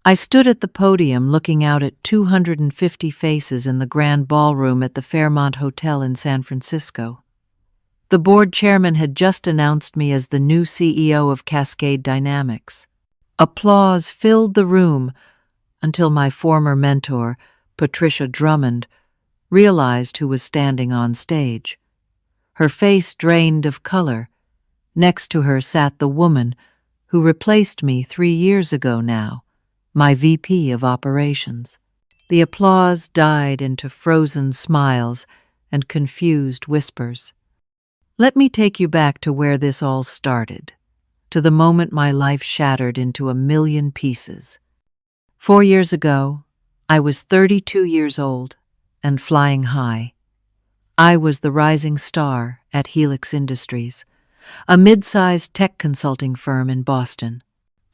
I stood at the podium looking out at 250 faces in the grand ballroom at the Fairmont Hotel in San Francisco. The board chairman had just announced me as the new CEO of Cascade Dynamics. Applause filled the room until my former mentor, Patricia Drummond, realized who was standing on stage. Her face drained of color. Next to her sat the woman who replaced me 3 years ago now, my VP of Operations. The applause died into frozen smiles and confused whispers. Let me take you back to where this all started, to the moment my life shattered into a million pieces. 4 years ago, I was 32 years old and flying high. I was the rising star at Helix Industries, a mid-sized tech consulting firm in Boston.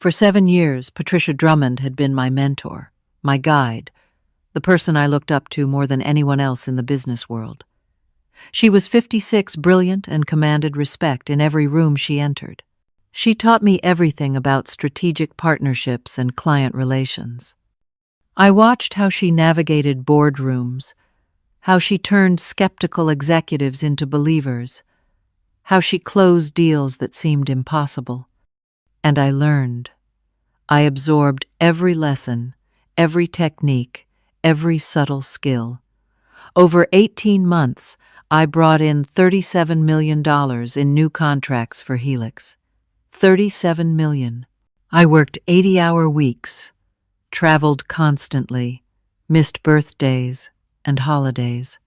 For 7 years, Patricia Drummond had been my mentor, my guide, the person I looked up to more than anyone else in the business world. She was 56, brilliant, and commanded respect in every room she entered. She taught me everything about strategic partnerships and client relations. I watched how she navigated boardrooms, how she turned skeptical executives into believers, how she closed deals that seemed impossible. And I learned. I absorbed every lesson, every technique, every subtle skill. Over 18 months, I brought in $37 million in new contracts for Helix. $37 million. I worked 80-hour weeks, traveled constantly, missed birthdays and holidays,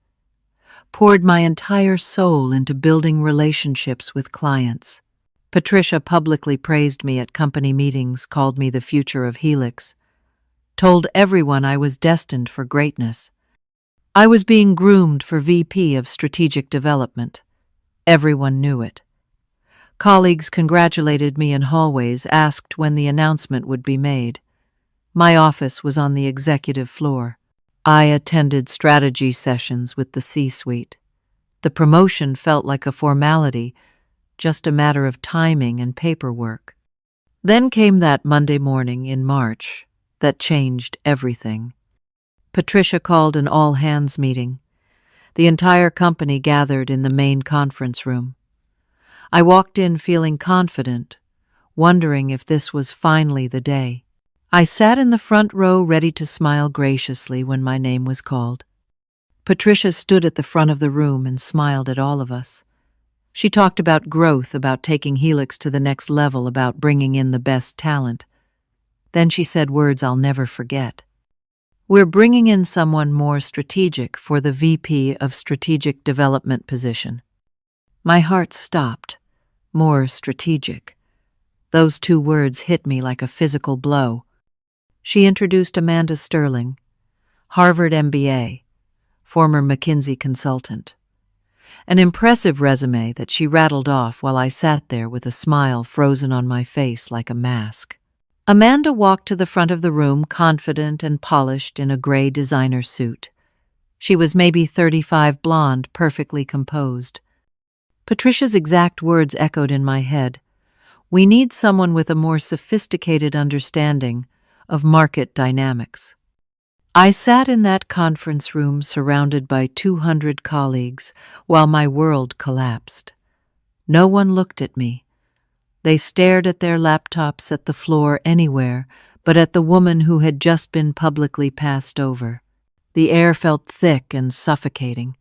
poured my entire soul into building relationships with clients. Patricia publicly praised me at company meetings, called me the future of Helix, told everyone I was destined for greatness. I was being groomed for VP of Strategic Development. Everyone knew it. Colleagues congratulated me in hallways, asked when the announcement would be made. My office was on the executive floor. I attended strategy sessions with the C-suite. The promotion felt like a formality, just a matter of timing and paperwork. Then came that Monday morning in March that changed everything. Patricia called an all-hands meeting. The entire company gathered in the main conference room. I walked in feeling confident, wondering if this was finally the day. I sat in the front row ready to smile graciously when my name was called. Patricia stood at the front of the room and smiled at all of us. She talked about growth, about taking Helix to the next level, about bringing in the best talent. Then she said words I'll never forget. We're bringing in someone more strategic for the VP of Strategic Development position. My heart stopped. More strategic. Those 2 words hit me like a physical blow. She introduced Amanda Sterling, Harvard MBA, former McKinsey consultant. An impressive resume that she rattled off while I sat there with a smile frozen on my face like a mask. Amanda walked to the front of the room, confident and polished in a gray designer suit. She was maybe 35, blonde, perfectly composed. Patricia's exact words echoed in my head. We need someone with a more sophisticated understanding of market dynamics. I sat in that conference room surrounded by 200 colleagues while my world collapsed. No one looked at me. They stared at their laptops, at the floor, anywhere, but at the woman who had just been publicly passed over. The air felt thick and suffocating.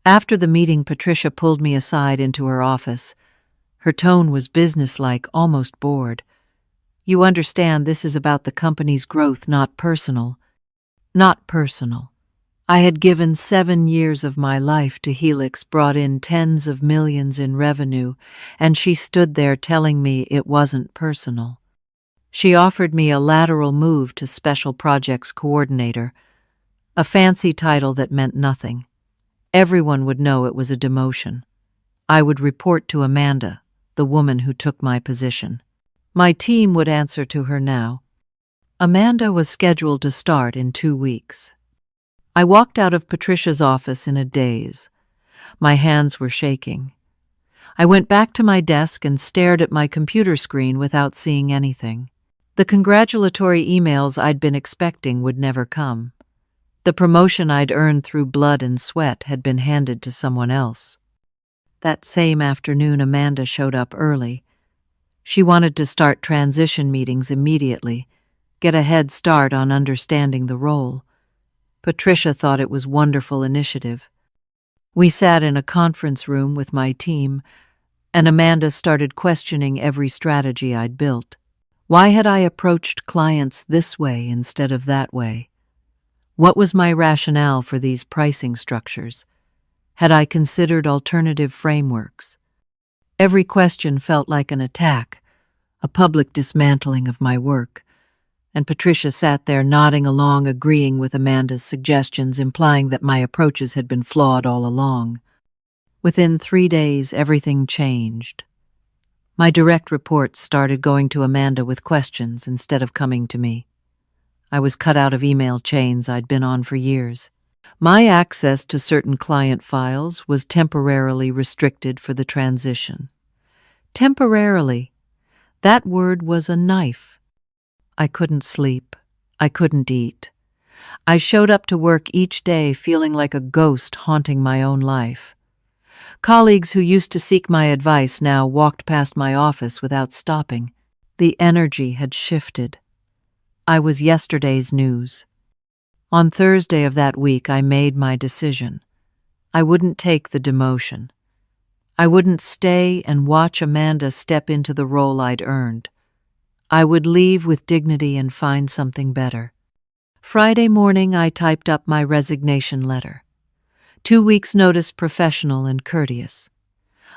After the meeting, Patricia pulled me aside into her office. Her tone was businesslike, almost bored. You understand, this is about the company's growth, not personal. Not personal. I had given 7 years of my life to Helix, brought in tens of millions in revenue, and she stood there telling me it wasn't personal. She offered me a lateral move to Special Projects Coordinator, a fancy title that meant nothing. Everyone would know it was a demotion. I would report to Amanda, the woman who took my position. My team would answer to her now. Amanda was scheduled to start in 2 weeks. I walked out of Patricia's office in a daze. My hands were shaking. I went back to my desk and stared at my computer screen without seeing anything. The congratulatory emails I'd been expecting would never come. The promotion I'd earned through blood and sweat had been handed to someone else. That same afternoon, Amanda showed up early. She wanted to start transition meetings immediately, get a head start on understanding the role. Patricia thought it was wonderful initiative. We sat in a conference room with my team, and Amanda started questioning every strategy I'd built. Why had I approached clients this way instead of that way? What was my rationale for these pricing structures? Had I considered alternative frameworks? Every question felt like an attack, a public dismantling of my work, and Patricia sat there nodding along, agreeing with Amanda's suggestions, implying that my approaches had been flawed all along. Within 3 days, everything changed. My direct reports started going to Amanda with questions instead of coming to me. I was cut out of email chains I'd been on for years. My access to certain client files was temporarily restricted for the transition. Temporarily. That word was a knife. I couldn't sleep. I couldn't eat. I showed up to work each day feeling like a ghost haunting my own life. Colleagues who used to seek my advice now walked past my office without stopping. The energy had shifted. I was yesterday's news. On Thursday of that week, I made my decision. I wouldn't take the demotion. I wouldn't stay and watch Amanda step into the role I'd earned. I would leave with dignity and find something better. Friday morning, I typed up my resignation letter. 2 weeks' notice, professional and courteous.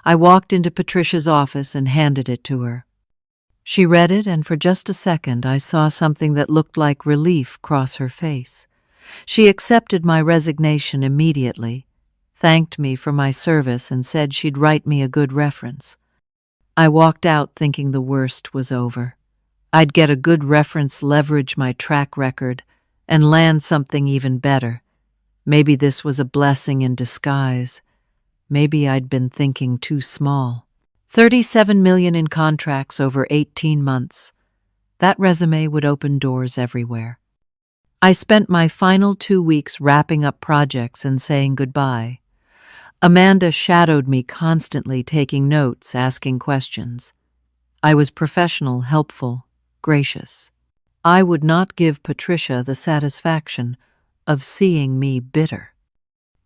I walked into Patricia's office and handed it to her. She read it, and for just a second I saw something that looked like relief cross her face. She accepted my resignation immediately, thanked me for my service, and said she'd write me a good reference. I walked out thinking the worst was over. I'd get a good reference, leverage my track record, and land something even better. Maybe this was a blessing in disguise. Maybe I'd been thinking too small. $37 million in contracts over 18 months. That resume would open doors everywhere. I spent my final 2 weeks wrapping up projects and saying goodbye. Amanda shadowed me constantly, taking notes, asking questions. I was professional, helpful, gracious. I would not give Patricia the satisfaction of seeing me bitter.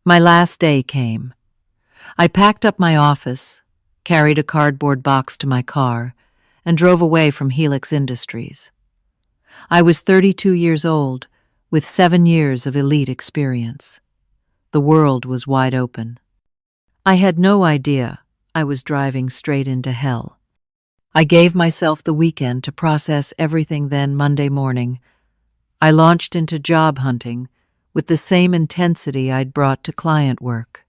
My last day came. I packed up my office, carried a cardboard box to my car, and drove away from Helix Industries. I was 32 years old, with 7 years of elite experience. The world was wide open. I had no idea I was driving straight into hell. I gave myself the weekend to process everything. Then Monday morning, I launched into job hunting with the same intensity I'd brought to client work.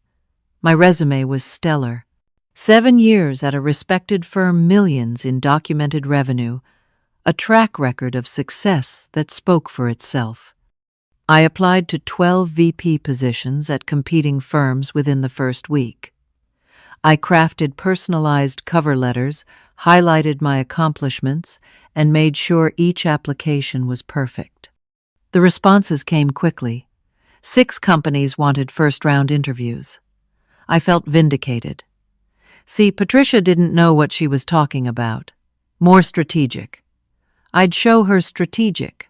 My resume was stellar. 7 years at a respected firm, millions in documented revenue, a track record of success that spoke for itself. I applied to 12 VP positions at competing firms within the first week. I crafted personalized cover letters, highlighted my accomplishments, and made sure each application was perfect. The responses came quickly. 6 companies wanted first-round interviews. I felt vindicated. See, Patricia didn't know what she was talking about. More strategic. I'd show her strategic.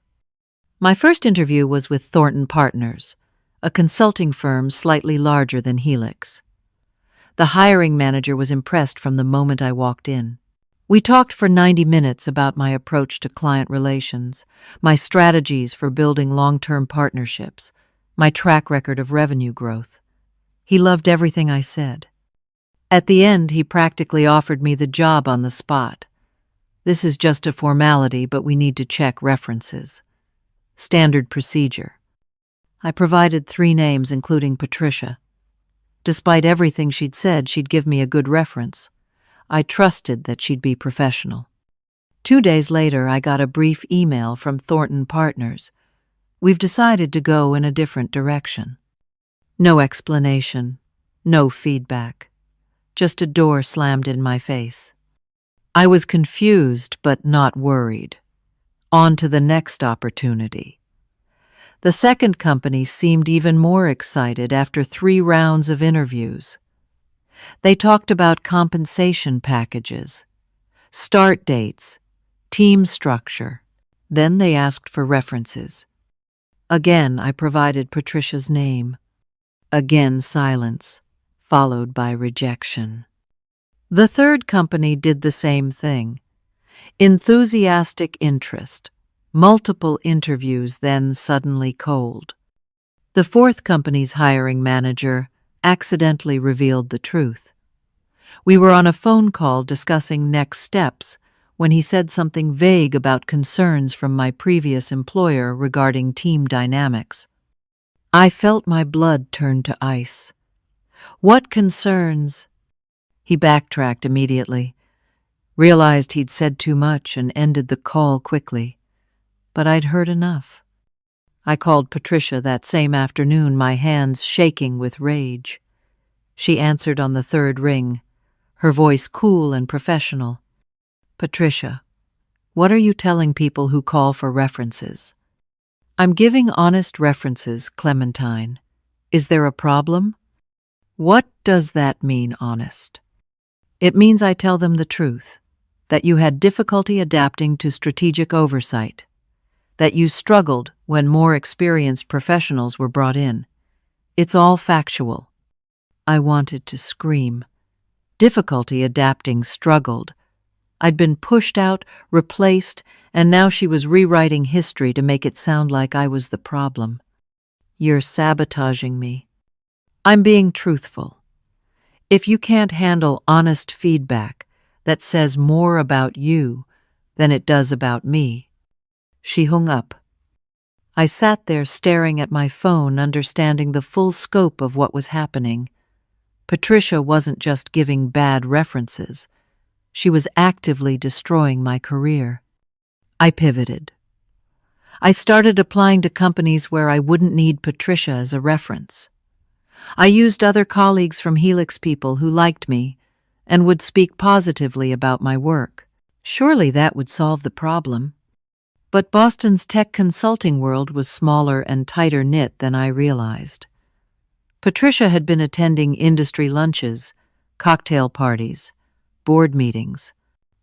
My first interview was with Thornton Partners, a consulting firm slightly larger than Helix. The hiring manager was impressed from the moment I walked in. We talked for 90 minutes about my approach to client relations, my strategies for building long-term partnerships, my track record of revenue growth. He loved everything I said. At the end, he practically offered me the job on the spot. This is just a formality, but we need to check references. Standard procedure. I provided 3 names, including Patricia. Despite everything she'd said, she'd give me a good reference. I trusted that she'd be professional. 2 days later, I got a brief email from Thornton Partners. We've decided to go in a different direction. No explanation, no feedback. Just a door slammed in my face. I was confused but not worried. On to the next opportunity. The second company seemed even more excited after 3 rounds of interviews. They talked about compensation packages, start dates, team structure. Then they asked for references. Again, I provided Patricia's name. Again, silence, followed by rejection. The third company did the same thing. Enthusiastic interest, multiple interviews, then suddenly cold. The fourth company's hiring manager accidentally revealed the truth. We were on a phone call discussing next steps when he said something vague about concerns from my previous employer regarding team dynamics. I felt my blood turn to ice. What concerns? He backtracked immediately, realized he'd said too much, and ended the call quickly. But I'd heard enough. I called Patricia that same afternoon, my hands shaking with rage. She answered on the third ring, her voice cool and professional. Patricia, what are you telling people who call for references? I'm giving honest references, Clementine. Is there a problem? What does that mean, honest? It means I tell them the truth, that you had difficulty adapting to strategic oversight, that you struggled when more experienced professionals were brought in. It's all factual. I wanted to scream. Difficulty adapting, struggled. I'd been pushed out, replaced, and now she was rewriting history to make it sound like I was the problem. You're sabotaging me. I'm being truthful. If you can't handle honest feedback that says more about you than it does about me. She hung up. I sat there staring at my phone, understanding the full scope of what was happening. Patricia wasn't just giving bad references. She was actively destroying my career. I pivoted. I started applying to companies where I wouldn't need Patricia as a reference. I used other colleagues from Helix people who liked me and would speak positively about my work. Surely that would solve the problem. But Boston's tech consulting world was smaller and tighter knit than I realized. Patricia had been attending industry lunches, cocktail parties, board meetings.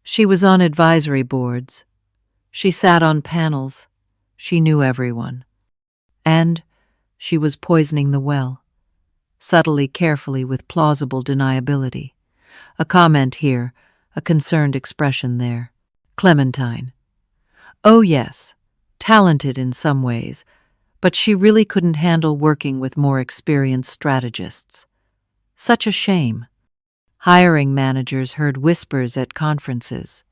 She was on advisory boards. She sat on panels. She knew everyone. And she was poisoning the well, subtly, carefully, with plausible deniability. A comment here, a concerned expression there. Clementine. Oh yes, talented in some ways, but she really couldn't handle working with more experienced strategists. Such a shame. Hiring managers heard whispers at conferences.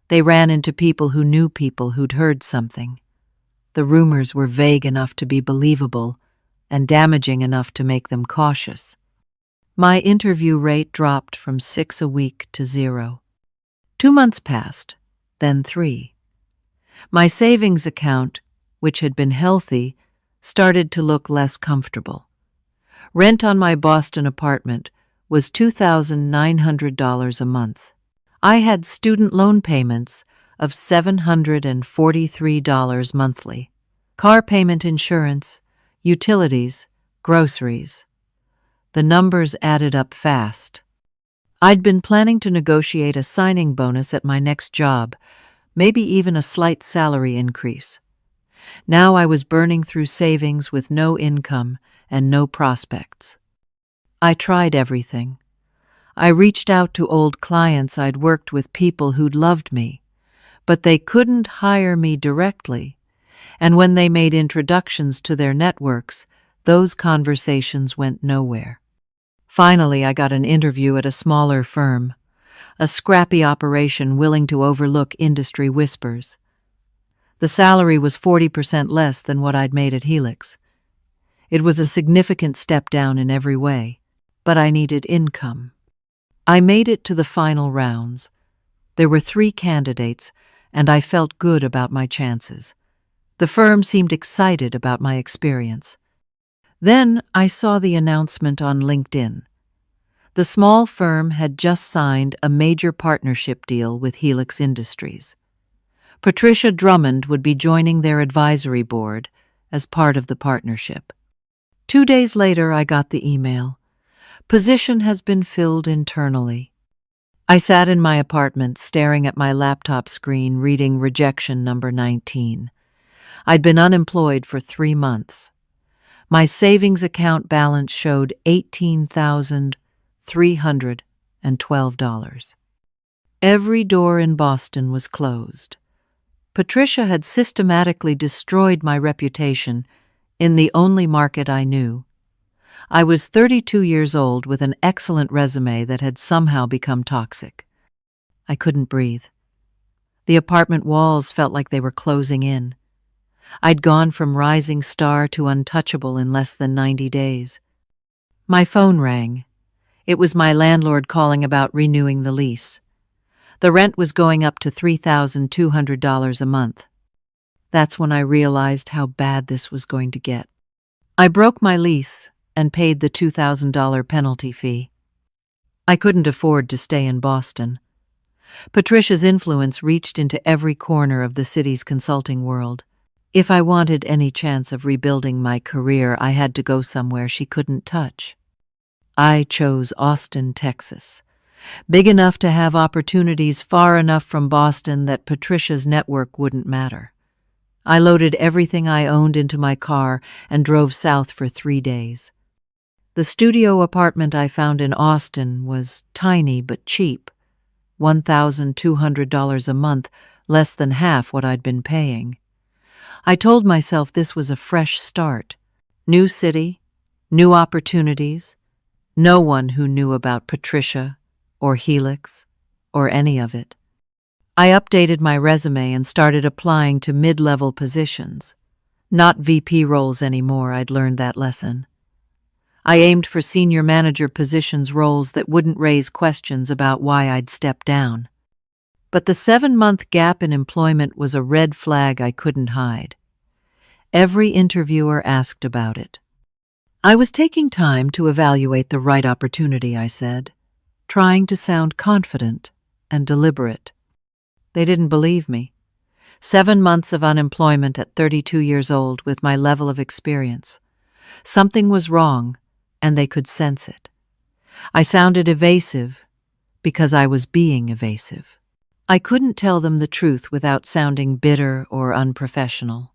They ran into people who knew people who'd heard something. The rumors were vague enough to be believable and damaging enough to make them cautious. My interview rate dropped from 6 a week to 0. 2 months passed, then 3. My savings account, which had been healthy, started to look less comfortable. Rent on my Boston apartment was $2,900 a month. I had student loan payments of $743 monthly, car payment, insurance, utilities, groceries. The numbers added up fast. I'd been planning to negotiate a signing bonus at my next job, maybe even a slight salary increase. Now I was burning through savings with no income and no prospects. I tried everything. I reached out to old clients I'd worked with, people who'd loved me, but they couldn't hire me directly, and when they made introductions to their networks, those conversations went nowhere. Finally, I got an interview at a smaller firm, a scrappy operation willing to overlook industry whispers. The salary was 40% less than what I'd made at Helix. It was a significant step down in every way, but I needed income. I made it to the final rounds. There were 3 candidates, and I felt good about my chances. The firm seemed excited about my experience. Then I saw the announcement on LinkedIn. The small firm had just signed a major partnership deal with Helix Industries. Patricia Drummond would be joining their advisory board as part of the partnership. 2 days later, I got the email. Position has been filled internally. I sat in my apartment, staring at my laptop screen, reading rejection number 19. I'd been unemployed for 3 months. My savings account balance showed $18,312. Every door in Boston was closed. Patricia had systematically destroyed my reputation in the only market I knew. I was 32 years old with an excellent resume that had somehow become toxic. I couldn't breathe. The apartment walls felt like they were closing in. I'd gone from rising star to untouchable in less than 90 days. My phone rang. It was my landlord calling about renewing the lease. The rent was going up to $3,200 a month. That's when I realized how bad this was going to get. I broke my lease and paid the $2,000 penalty fee. I couldn't afford to stay in Boston. Patricia's influence reached into every corner of the city's consulting world. If I wanted any chance of rebuilding my career, I had to go somewhere she couldn't touch. I chose Austin, Texas. Big enough to have opportunities, far enough from Boston that Patricia's network wouldn't matter. I loaded everything I owned into my car and drove south for 3 days. The studio apartment I found in Austin was tiny but cheap, $1,200 a month, less than half what I'd been paying. I told myself this was a fresh start. New city, new opportunities, no one who knew about Patricia or Helix or any of it. I updated my resume and started applying to mid-level positions. Not VP roles anymore, I'd learned that lesson. I aimed for senior manager positions, roles that wouldn't raise questions about why I'd stepped down. But the 7-month gap in employment was a red flag I couldn't hide. Every interviewer asked about it. I was taking time to evaluate the right opportunity, I said, trying to sound confident and deliberate. They didn't believe me. 7 months of unemployment at 32 years old with my level of experience. Something was wrong, and they could sense it. I sounded evasive because I was being evasive. I couldn't tell them the truth without sounding bitter or unprofessional.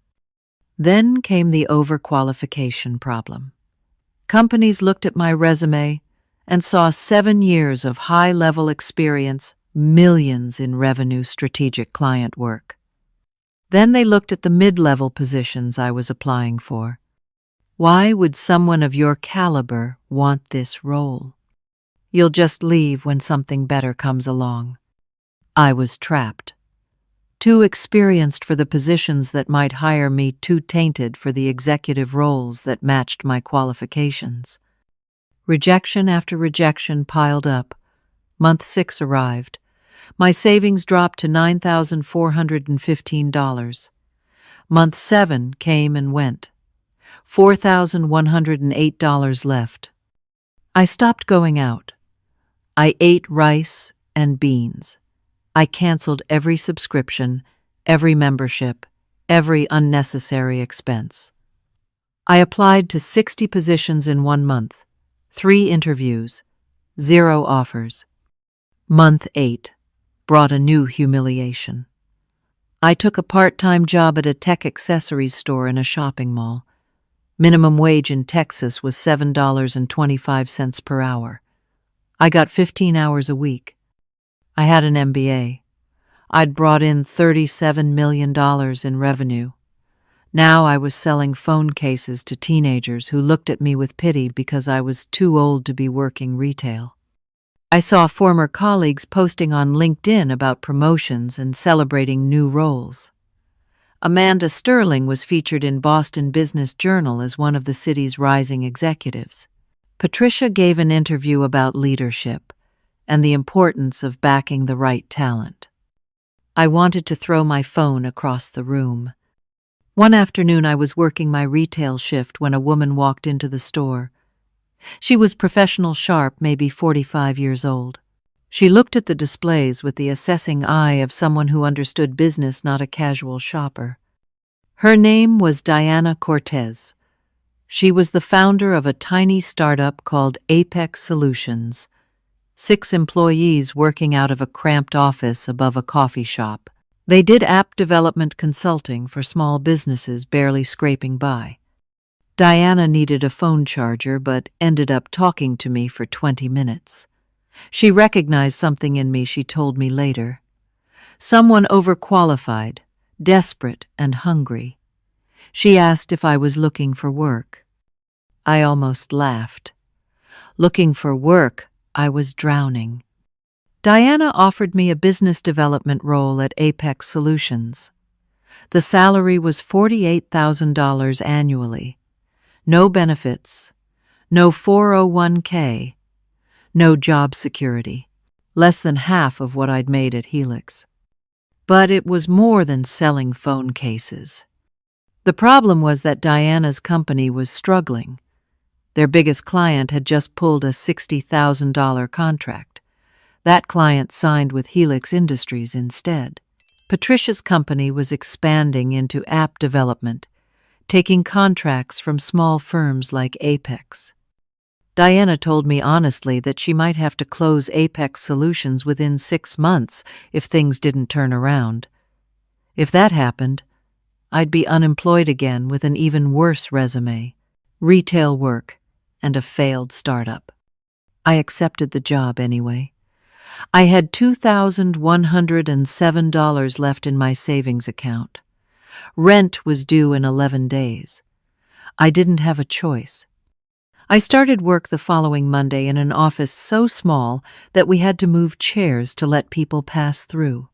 Then came the overqualification problem. Companies looked at my resume and saw 7 years of high-level experience, millions in revenue, strategic client work. Then they looked at the mid-level positions I was applying for. Why would someone of your caliber want this role? You'll just leave when something better comes along. I was trapped. Too experienced for the positions that might hire me, too tainted for the executive roles that matched my qualifications. Rejection after rejection piled up. Month 6 arrived. My savings dropped to $9,415. Month 7 came and went. $4,108 left. I stopped going out. I ate rice and beans. I canceled every subscription, every membership, every unnecessary expense. I applied to 60 positions in 1 month, 3 interviews, 0 offers. Month 8 brought a new humiliation. I took a part-time job at a tech accessories store in a shopping mall. Minimum wage in Texas was $7.25 per hour. I got 15 hours a week. I had an MBA. I'd brought in $37 million in revenue. Now I was selling phone cases to teenagers who looked at me with pity because I was too old to be working retail. I saw former colleagues posting on LinkedIn about promotions and celebrating new roles. Amanda Sterling was featured in Boston Business Journal as one of the city's rising executives. Patricia gave an interview about leadership and the importance of backing the right talent. I wanted to throw my phone across the room. One afternoon I was working my retail shift when a woman walked into the store. She was professional sharp, maybe 45 years old. She looked at the displays with the assessing eye of someone who understood business, not a casual shopper. Her name was Diana Cortez. She was the founder of a tiny startup called Apex Solutions, 6 employees working out of a cramped office above a coffee shop. They did app development consulting for small businesses barely scraping by. Diana needed a phone charger but ended up talking to me for 20 minutes. She recognized something in me, she told me later. Someone overqualified, desperate, and hungry. She asked if I was looking for work. I almost laughed. Looking for work, I was drowning. Diana offered me a business development role at Apex Solutions. The salary was $48,000 annually. No benefits, no 401k, no job security. Less than half of what I'd made at Helix. But it was more than selling phone cases. The problem was that Diana's company was struggling. Their biggest client had just pulled a $60,000 contract. That client signed with Helix Industries instead. Patricia's company was expanding into app development, taking contracts from small firms like Apex. Diana told me honestly that she might have to close Apex Solutions within 6 months if things didn't turn around. If that happened, I'd be unemployed again with an even worse resume, retail work, and a failed startup. I accepted the job anyway. I had $2,107 left in my savings account. Rent was due in 11 days. I didn't have a choice. I started work the following Monday in an office so small that we had to move chairs to let people pass through.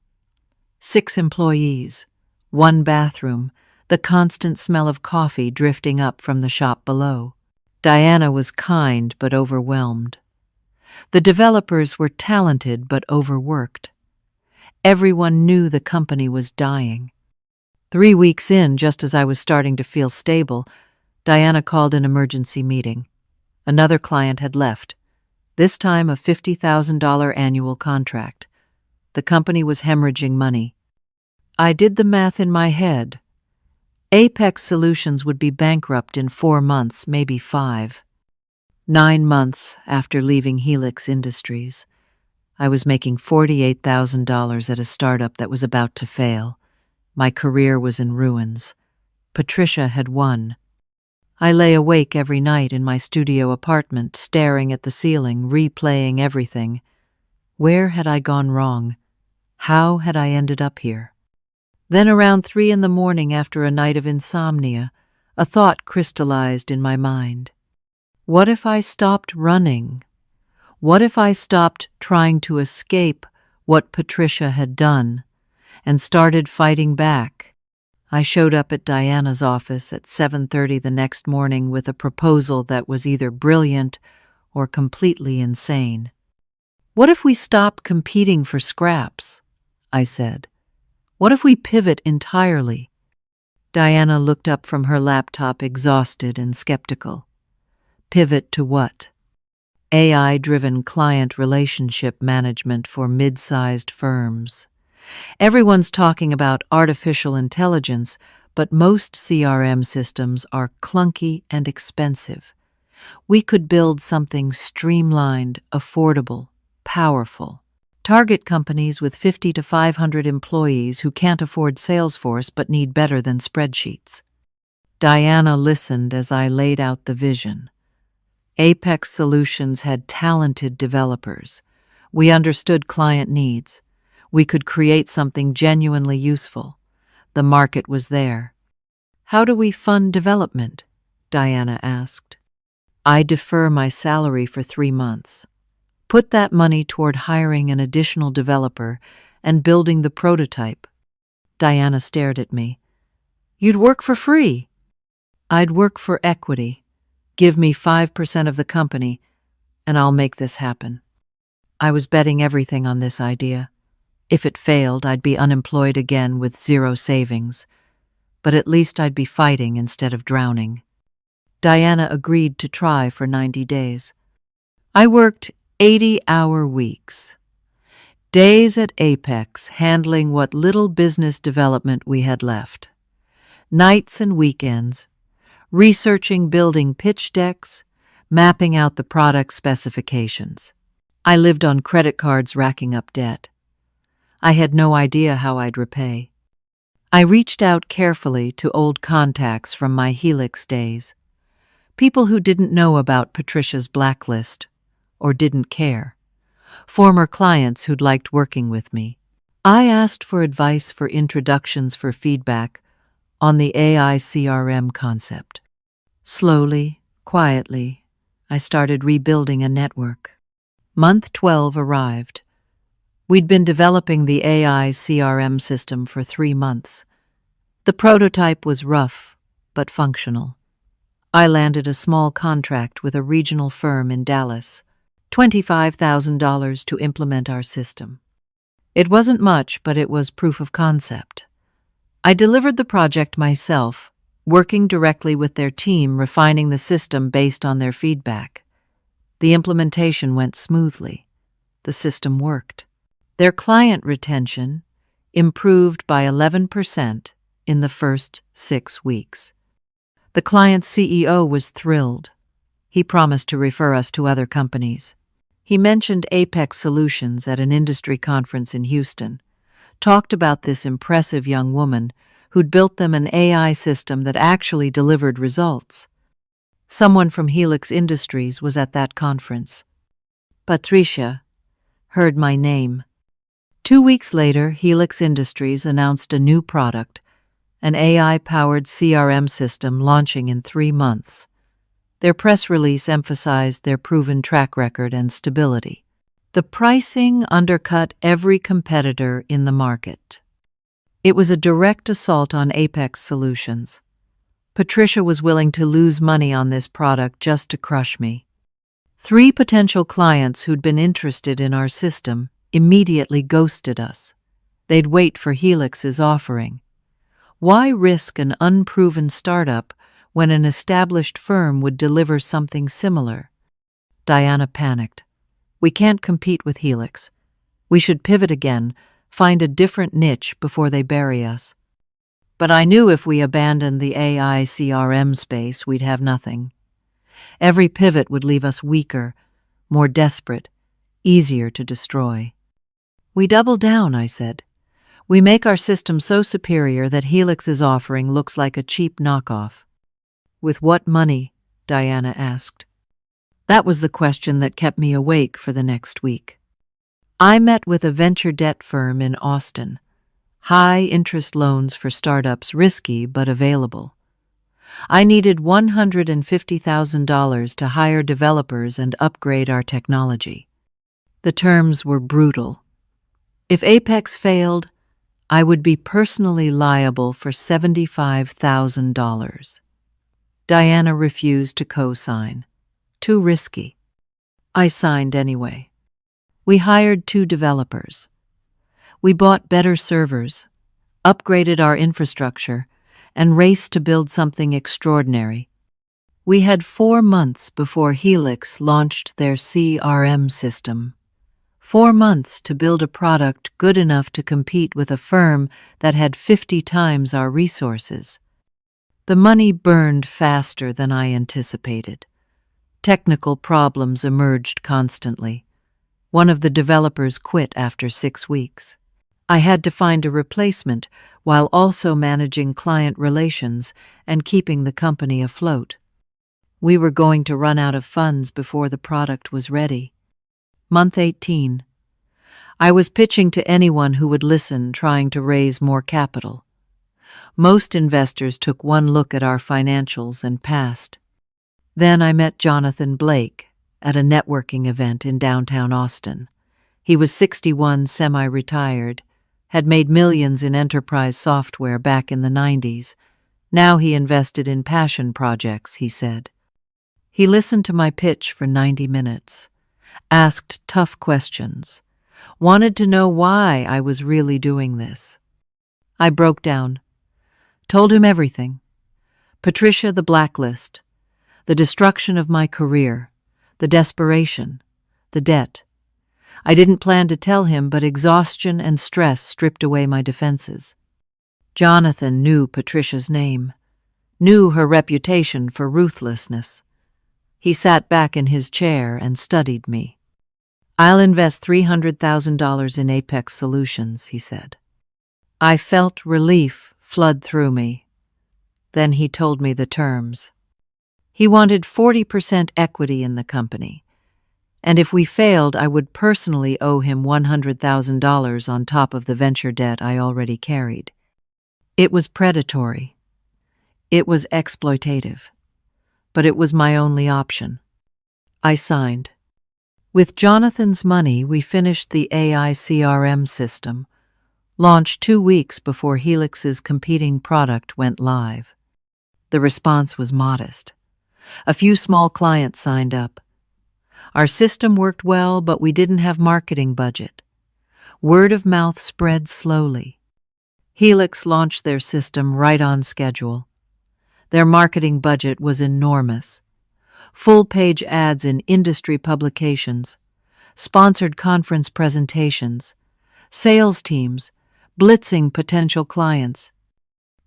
6 employees, 1 bathroom, the constant smell of coffee drifting up from the shop below. Diana was kind but overwhelmed. The developers were talented but overworked. Everyone knew the company was dying. 3 weeks in, just as I was starting to feel stable, Diana called an emergency meeting. Another client had left, this time a $50,000 annual contract. The company was hemorrhaging money. I did the math in my head. Apex Solutions would be bankrupt in 4 months, maybe 5. 9 months after leaving Helix Industries, I was making $48,000 at a startup that was about to fail. My career was in ruins. Patricia had won. I lay awake every night in my studio apartment, staring at the ceiling, replaying everything. Where had I gone wrong? How had I ended up here? Then around 3 in the morning, after a night of insomnia, a thought crystallized in my mind. What if I stopped running? What if I stopped trying to escape what Patricia had done and started fighting back? I showed up at Diana's office at 7:30 the next morning with a proposal that was either brilliant or completely insane. What if we stop competing for scraps? I said. What if we pivot entirely? Diana looked up from her laptop, exhausted and skeptical. Pivot to what? AI-driven client relationship management for mid-sized firms. Everyone's talking about artificial intelligence, but most CRM systems are clunky and expensive. We could build something streamlined, affordable, powerful. Target companies with 50 to 500 employees who can't afford Salesforce but need better than spreadsheets. Diana listened as I laid out the vision. Apex Solutions had talented developers. We understood client needs. We could create something genuinely useful. The market was there. How do we fund development? Diana asked. I defer my salary for 3 months. Put that money toward hiring an additional developer and building the prototype. Diana stared at me. You'd work for free. I'd work for equity. Give me 5% of the company, and I'll make this happen. I was betting everything on this idea. If it failed, I'd be unemployed again with 0 savings. But at least I'd be fighting instead of drowning. Diana agreed to try for 90 days. I worked 80-hour weeks. Days at Apex handling what little business development we had left. Nights and weekends, researching building pitch decks, mapping out the product specifications. I lived on credit cards racking up debt. I had no idea how I'd repay. I reached out carefully to old contacts from my Helix days, people who didn't know about Patricia's blacklist or didn't care, former clients who'd liked working with me. I asked for advice, for introductions, for feedback on the AI CRM concept. Slowly, quietly, I started rebuilding a network. Month 12 arrived. We'd been developing the AI CRM system for 3 months. The prototype was rough, but functional. I landed a small contract with a regional firm in Dallas, $25,000 to implement our system. It wasn't much, but it was proof of concept. I delivered the project myself, working directly with their team, refining the system based on their feedback. The implementation went smoothly. The system worked. Their client retention improved by 11% in the first 6 weeks. The client's CEO was thrilled. He promised to refer us to other companies. He mentioned Apex Solutions at an industry conference in Houston, talked about this impressive young woman who'd built them an AI system that actually delivered results. Someone from Helix Industries was at that conference. Patricia heard my name. 2 weeks later, Helix Industries announced a new product, an AI-powered CRM system launching in 3 months. Their press release emphasized their proven track record and stability. The pricing undercut every competitor in the market. It was a direct assault on Apex Solutions. Patricia was willing to lose money on this product just to crush me. 3 potential clients who'd been interested in our system immediately ghosted us. They'd wait for Helix's offering. Why risk an unproven startup when an established firm would deliver something similar? Diana panicked. We can't compete with Helix. We should pivot again, find a different niche before they bury us. But I knew if we abandoned the AI CRM space, we'd have nothing. Every pivot would leave us weaker, more desperate, easier to destroy. We double down, I said. We make our system so superior that Helix's offering looks like a cheap knockoff. With what money? Diana asked. That was the question that kept me awake for the next week. I met with a venture debt firm in Austin. High-interest loans for startups, risky but available. I needed $150,000 to hire developers and upgrade our technology. The terms were brutal. If Apex failed, I would be personally liable for $75,000. Diana refused to co-sign. Too risky. I signed anyway. We hired 2 developers. We bought better servers, upgraded our infrastructure, and raced to build something extraordinary. We had 4 months before Helix launched their CRM system. 4 months to build a product good enough to compete with a firm that had 50 times our resources. The money burned faster than I anticipated. Technical problems emerged constantly. One of the developers quit after 6 weeks. I had to find a replacement while also managing client relations and keeping the company afloat. We were going to run out of funds before the product was ready. Month 18. I was pitching to anyone who would listen, trying to raise more capital. Most investors took one look at our financials and passed. Then I met Jonathan Blake at a networking event in downtown Austin. He was 61, semi-retired, had made millions in enterprise software back in the 90s. Now he invested in passion projects, he said. He listened to my pitch for 90 minutes, asked tough questions, wanted to know why I was really doing this. I broke down, told him everything. Patricia, the blacklist, the destruction of my career, the desperation, the debt. I didn't plan to tell him, but exhaustion and stress stripped away my defenses. Jonathan knew Patricia's name, knew her reputation for ruthlessness. He sat back in his chair and studied me. "I'll invest $300,000 in Apex Solutions," he said. I felt relief flood through me. Then he told me the terms. He wanted 40% equity in the company, and if we failed, I would personally owe him $100,000 on top of the venture debt I already carried. It was predatory. It was exploitative. But it was my only option. I signed. With Jonathan's money, we finished the AI CRM system, launched 2 weeks before Helix's competing product went live. The response was modest. A few small clients signed up. Our system worked well, but we didn't have marketing budget. Word of mouth spread slowly. Helix launched their system right on schedule. Their marketing budget was enormous. Full-page ads in industry publications, sponsored conference presentations, sales teams, blitzing potential clients.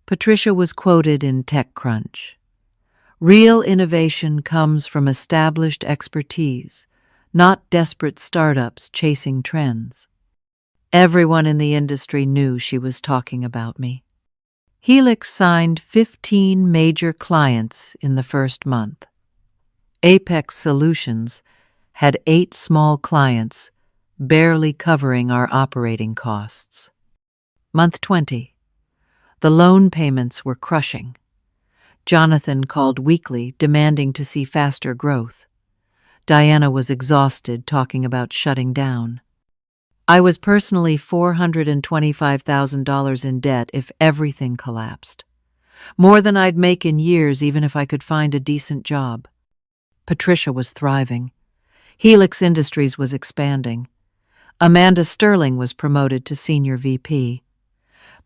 Patricia was quoted in TechCrunch. "Real innovation comes from established expertise, not desperate startups chasing trends." Everyone in the industry knew she was talking about me. Helix signed 15 major clients in the first month. Apex Solutions had 8 small clients, barely covering our operating costs. Month 20. The loan payments were crushing. Jonathan called weekly, demanding to see faster growth. Diana was exhausted, talking about shutting down. I was personally $425,000 in debt if everything collapsed. More than I'd make in years, even if I could find a decent job. Patricia was thriving. Helix Industries was expanding. Amanda Sterling was promoted to Senior VP.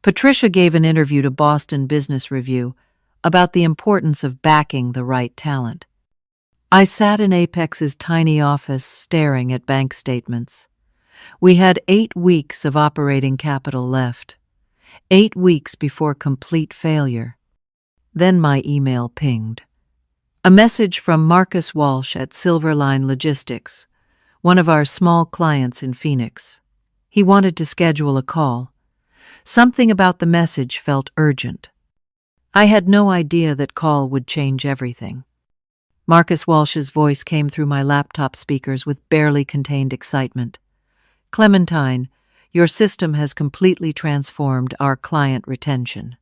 Patricia gave an interview to Boston Business Review about the importance of backing the right talent. I sat in Apex's tiny office staring at bank statements. We had 8 weeks of operating capital left, 8 weeks before complete failure. Then my email pinged. A message from Marcus Walsh at Silverline Logistics, one of our small clients in Phoenix. He wanted to schedule a call. Something about the message felt urgent. I had no idea that call would change everything. Marcus Walsh's voice came through my laptop speakers with barely contained excitement. "Clementine, your system has completely transformed our client retention."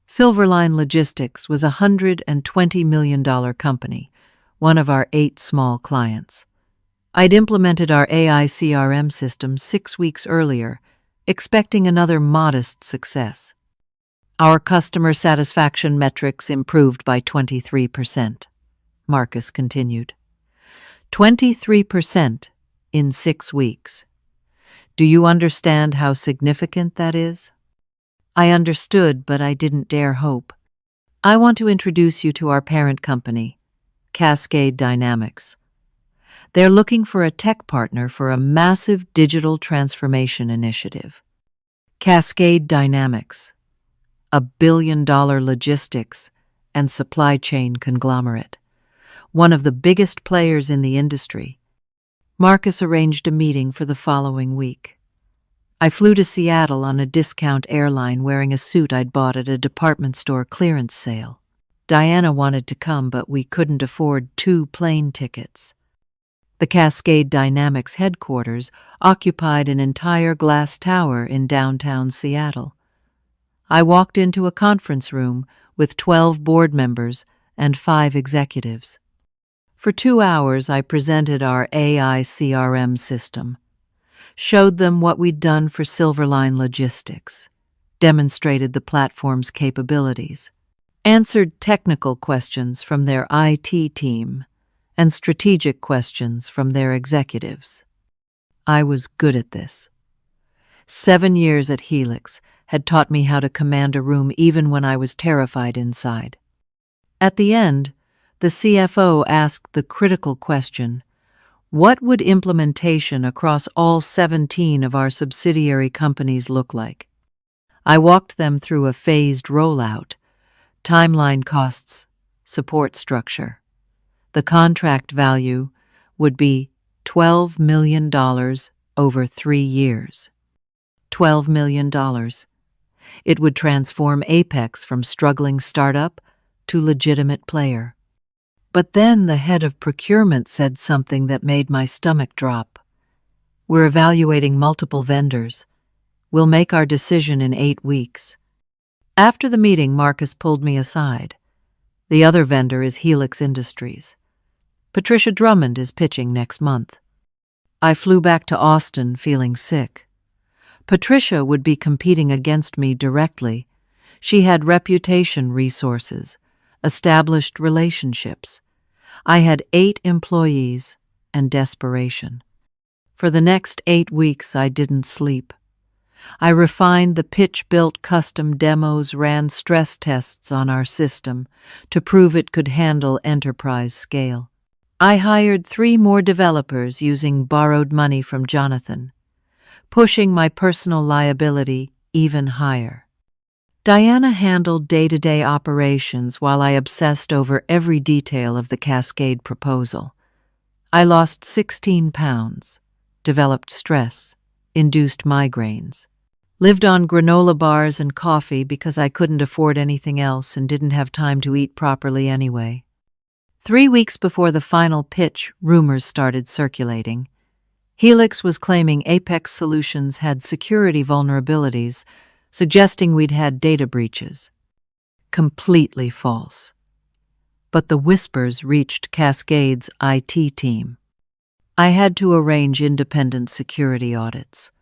Silverline Logistics was a $120 million company, one of our 8 small clients. I'd implemented our AI CRM system 6 weeks earlier, expecting another modest success. Our customer satisfaction metrics improved by 23%, Marcus continued. 23% in 6 weeks. Do you understand how significant that is? I understood, but I didn't dare hope. I want to introduce you to our parent company, Cascade Dynamics. They're looking for a tech partner for a massive digital transformation initiative. Cascade Dynamics, a billion-dollar logistics and supply chain conglomerate, one of the biggest players in the industry. Marcus arranged a meeting for the following week. I flew to Seattle on a discount airline wearing a suit I'd bought at a department store clearance sale. Diana wanted to come, but we couldn't afford 2 plane tickets. The Cascade Dynamics headquarters occupied an entire glass tower in downtown Seattle. I walked into a conference room with 12 board members and 5 executives. For 2 hours, I presented our AI CRM system, showed them what we'd done for Silverline Logistics, demonstrated the platform's capabilities, answered technical questions from their IT team, and strategic questions from their executives. I was good at this. 7 years at Helix had taught me how to command a room even when I was terrified inside. At the end, the CFO asked the critical question, What would implementation across all 17 of our subsidiary companies look like? I walked them through a phased rollout, timeline costs, support structure. The contract value would be $12 million over 3 years. $12 million. It would transform Apex from struggling startup to legitimate player. But then the head of procurement said something that made my stomach drop. We're evaluating multiple vendors. We'll make our decision in 8 weeks. After the meeting, Marcus pulled me aside. The other vendor is Helix Industries. Patricia Drummond is pitching next month. I flew back to Austin feeling sick. Patricia would be competing against me directly. She had reputation, resources, established relationships. I had 8 employees and desperation. For the next 8 weeks, I didn't sleep. I refined the pitch-built custom demos, ran stress tests on our system to prove it could handle enterprise scale. I hired 3 more developers using borrowed money from Jonathan, pushing my personal liability even higher. Diana handled day-to-day operations while I obsessed over every detail of the Cascade proposal. I lost 16 pounds, developed stress, induced migraines, lived on granola bars and coffee because I couldn't afford anything else and didn't have time to eat properly anyway. 3 weeks before the final pitch, rumors started circulating. Helix was claiming Apex Solutions had security vulnerabilities, suggesting we'd had data breaches. Completely false. But the whispers reached Cascade's IT team. I had to arrange independent security audits.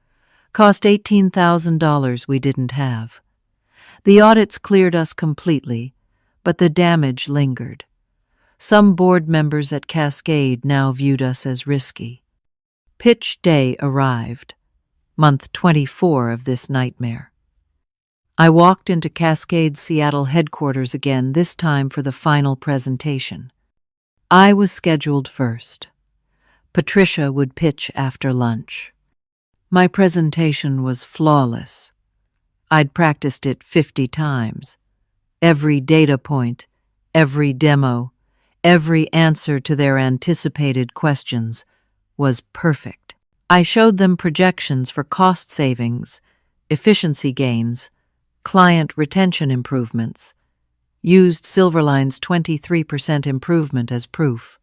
Cost $18,000 we didn't have. The audits cleared us completely, but the damage lingered. Some board members at Cascade now viewed us as risky. Pitch day arrived, month 24 of this nightmare. I walked into Cascade's Seattle headquarters again, this time for the final presentation. I was scheduled first. Patricia would pitch after lunch. My presentation was flawless. I'd practiced it 50 times. Every data point, every demo, every answer to their anticipated questions was perfect. I showed them projections for cost savings, efficiency gains, client retention improvements, used Silverline's 23% improvement as proof.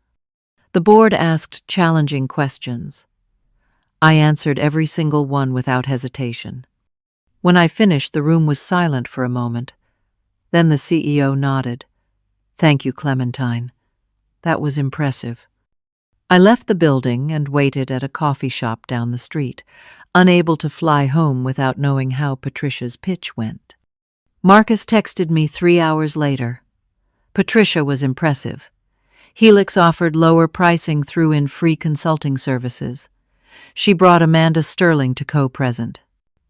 The board asked challenging questions. I answered every single one without hesitation. When I finished, the room was silent for a moment. Then the CEO nodded. "Thank you, Clementine. That was impressive." I left the building and waited at a coffee shop down the street, unable to fly home without knowing how Patricia's pitch went. Marcus texted me 3 hours later. Patricia was impressive. Helix offered lower pricing, threw in free consulting services. She brought Amanda Sterling to co-present.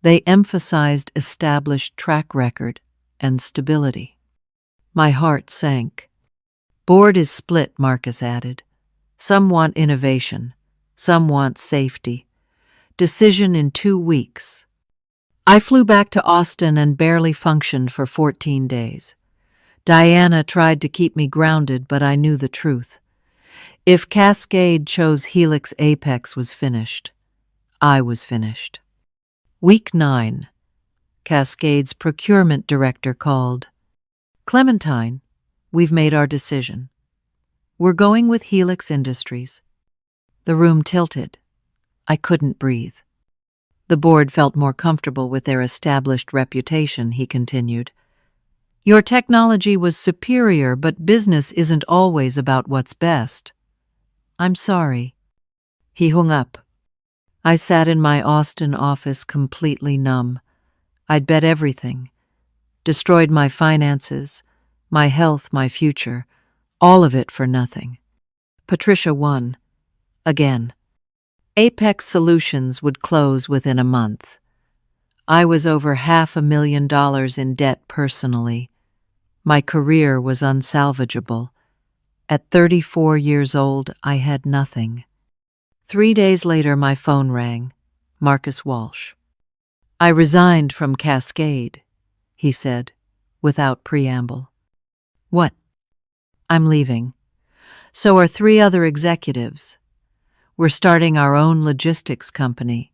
They emphasized established track record and stability. My heart sank. Board is split, Marcus added. Some want innovation, some want safety. Decision in 2 weeks. I flew back to Austin and barely functioned for 14 days. Diana tried to keep me grounded, but I knew the truth. If Cascade chose Helix, Apex was finished. I was finished. Week 9. Cascade's procurement director called. "Clementine, we've made our decision. We're going with Helix Industries." The room tilted. I couldn't breathe. The board felt more comfortable with their established reputation, he continued. "Your technology was superior, but business isn't always about what's best." "I'm sorry." He hung up. I sat in my Austin office completely numb. I'd bet everything. Destroyed my finances, my health, my future. All of it for nothing. Patricia won. Again. Apex Solutions would close within a month. I was over $500,000 in debt personally. My career was unsalvageable. At 34 years old, I had nothing. 3 days later, my phone rang. Marcus Walsh. "I resigned from Cascade," he said, without preamble. "What?" "I'm leaving. So are 3 other executives. We're starting our own logistics company,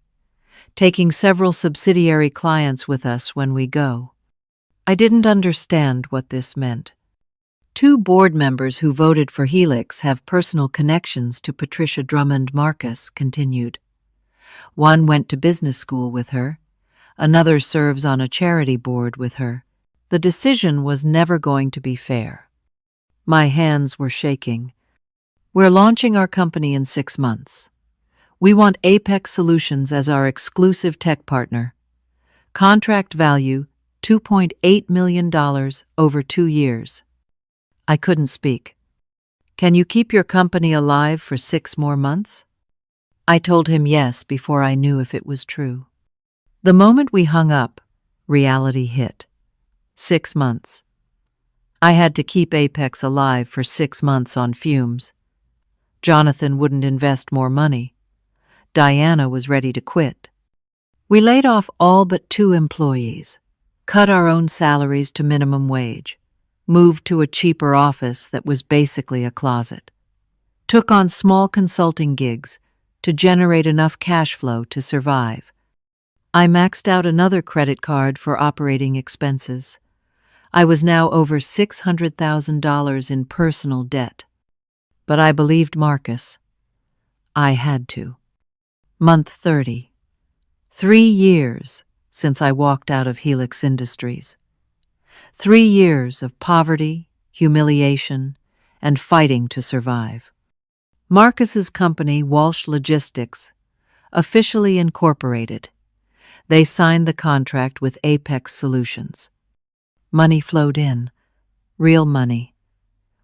taking several subsidiary clients with us when we go." I didn't understand what this meant. 2 board members who voted for Helix have personal connections to Patricia Drummond. Marcus continued. "One went to business school with her. Another serves on a charity board with her. The decision was never going to be fair." My hands were shaking. "We're launching our company in 6 months. We want Apex Solutions as our exclusive tech partner. Contract value $2.8 million over 2 years. I couldn't speak. "Can you keep your company alive for 6 more months? I told him yes before I knew if it was true. The moment we hung up, reality hit. 6 months. I had to keep Apex alive for 6 months on fumes. Jonathan wouldn't invest more money. Diana was ready to quit. We laid off all but 2 employees, cut our own salaries to minimum wage, moved to a cheaper office that was basically a closet, took on small consulting gigs to generate enough cash flow to survive. I maxed out another credit card for operating expenses. I was now over $600,000 in personal debt. But I believed Marcus. I had to. Month 30. 3 years since I walked out of Helix Industries. 3 years of poverty, humiliation, and fighting to survive. Marcus's company, Walsh Logistics, officially incorporated. They signed the contract with Apex Solutions. Money flowed in. Real money.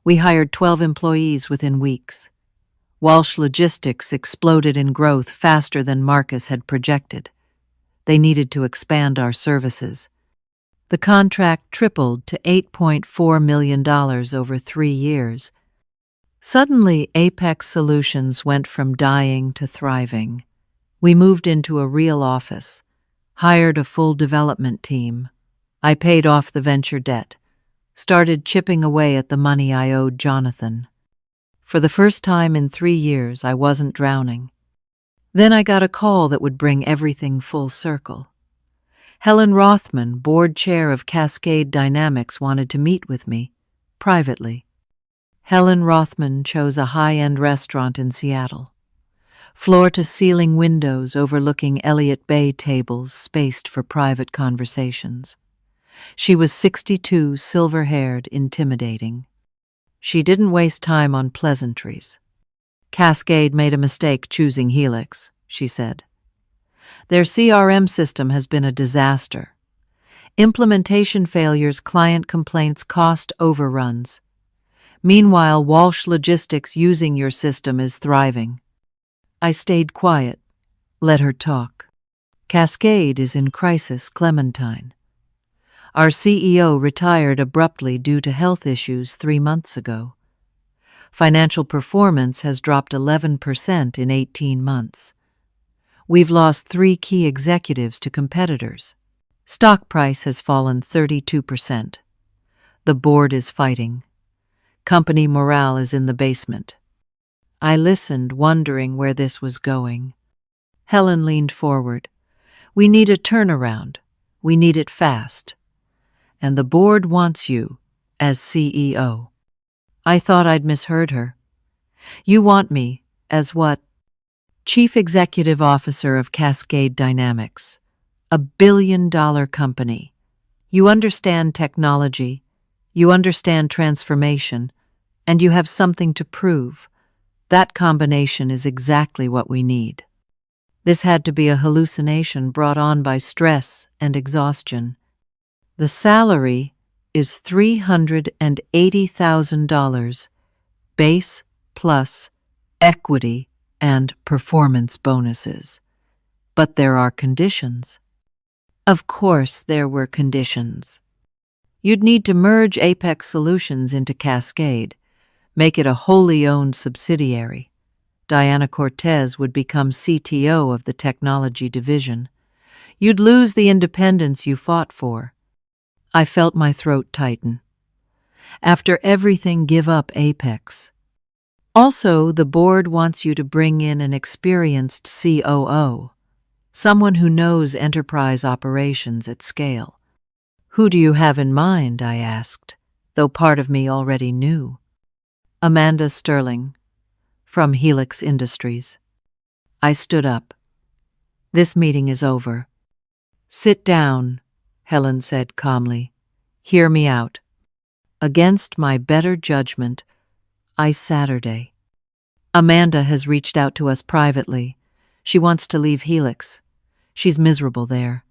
We hired 12 employees within weeks. Walsh Logistics exploded in growth faster than Marcus had projected. They needed to expand our services. The contract tripled to $8.4 million over 3 years. Suddenly, Apex Solutions went from dying to thriving. We moved into a real office, hired a full development team. I paid off the venture debt, started chipping away at the money I owed Jonathan. For the first time in 3 years, I wasn't drowning. Then I got a call that would bring everything full circle. Helen Rothman, board chair of Cascade Dynamics, wanted to meet with me, privately. Helen Rothman chose a high-end restaurant in Seattle. Floor-to-ceiling windows overlooking Elliott Bay tables spaced for private conversations. She was 62, silver-haired, intimidating. She didn't waste time on pleasantries. "Cascade made a mistake choosing Helix," she said. "Their CRM system has been a disaster. Implementation failures, client complaints, cost overruns. Meanwhile, Walsh Logistics using your system is thriving." I stayed quiet, let her talk. "Cascade is in crisis, Clementine. Our CEO retired abruptly due to health issues 3 months ago. Financial performance has dropped 11% in 18 months. We've lost 3 key executives to competitors. Stock price has fallen 32%. The board is fighting. Company morale is in the basement." I listened, wondering where this was going. Helen leaned forward. "We need a turnaround. We need it fast. And the board wants you as CEO." I thought I'd misheard her. "You want me as what?" "Chief Executive Officer of Cascade Dynamics, a billion-dollar company. You understand technology, you understand transformation, and you have something to prove. That combination is exactly what we need." This had to be a hallucination brought on by stress and exhaustion. "The salary is $380,000, base plus equity and performance bonuses. But there are conditions." Of course there were conditions. You'd need to merge Apex Solutions into Cascade, make it a wholly owned subsidiary. Diana Cortez would become CTO of the technology division. You'd lose the independence you fought for. I felt my throat tighten. After everything, give up Apex. Also, the board wants you to bring in an experienced COO, someone who knows enterprise operations at scale. Who do you have in mind? I asked, though part of me already knew. Amanda Sterling, from Helix Industries. I stood up. This meeting is over. Sit down, Helen said calmly. Hear me out. Against my better judgment, Saturday. Amanda has reached out to us privately. She wants to leave Helix. She's miserable there.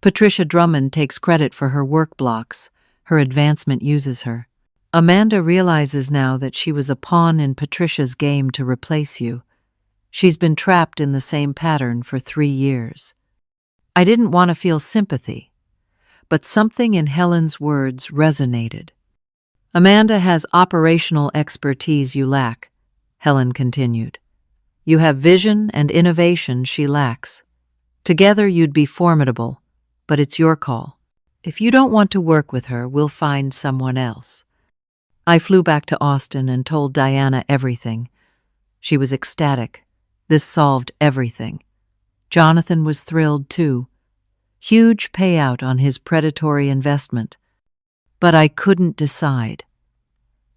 Patricia Drummond takes credit for her work blocks. Her advancement uses her. Amanda realizes now that she was a pawn in Patricia's game to replace you. She's been trapped in the same pattern for 3 years. I didn't want to feel sympathy, but something in Helen's words resonated. Amanda has operational expertise you lack, Helen continued. You have vision and innovation she lacks. Together you'd be formidable, but it's your call. If you don't want to work with her, we'll find someone else. I flew back to Austin and told Diana everything. She was ecstatic. This solved everything. Jonathan was thrilled too. Huge payout on his predatory investment. But I couldn't decide.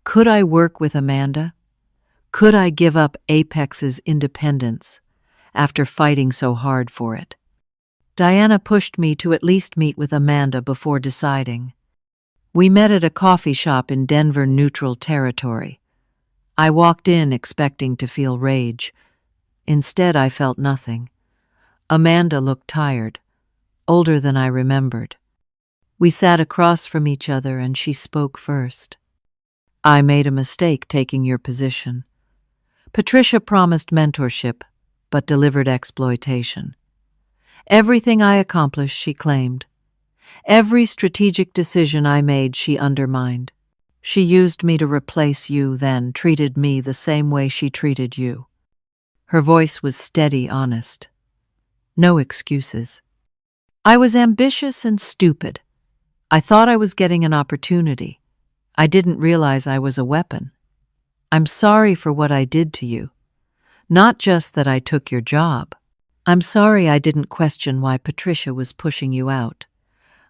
Could I work with Amanda? Could I give up Apex's independence after fighting so hard for it? Diana pushed me to at least meet with Amanda before deciding. We met at a coffee shop in Denver neutral territory. I walked in expecting to feel rage. Instead, I felt nothing. Amanda looked tired, older than I remembered. We sat across from each other and she spoke first. I made a mistake taking your position. Patricia promised mentorship, but delivered exploitation. Everything I accomplished, she claimed. Every strategic decision I made, she undermined. She used me to replace you, then treated me the same way she treated you. Her voice was steady, honest. No excuses. I was ambitious and stupid. I thought I was getting an opportunity. I didn't realize I was a weapon. I'm sorry for what I did to you. Not just that I took your job. I'm sorry I didn't question why Patricia was pushing you out.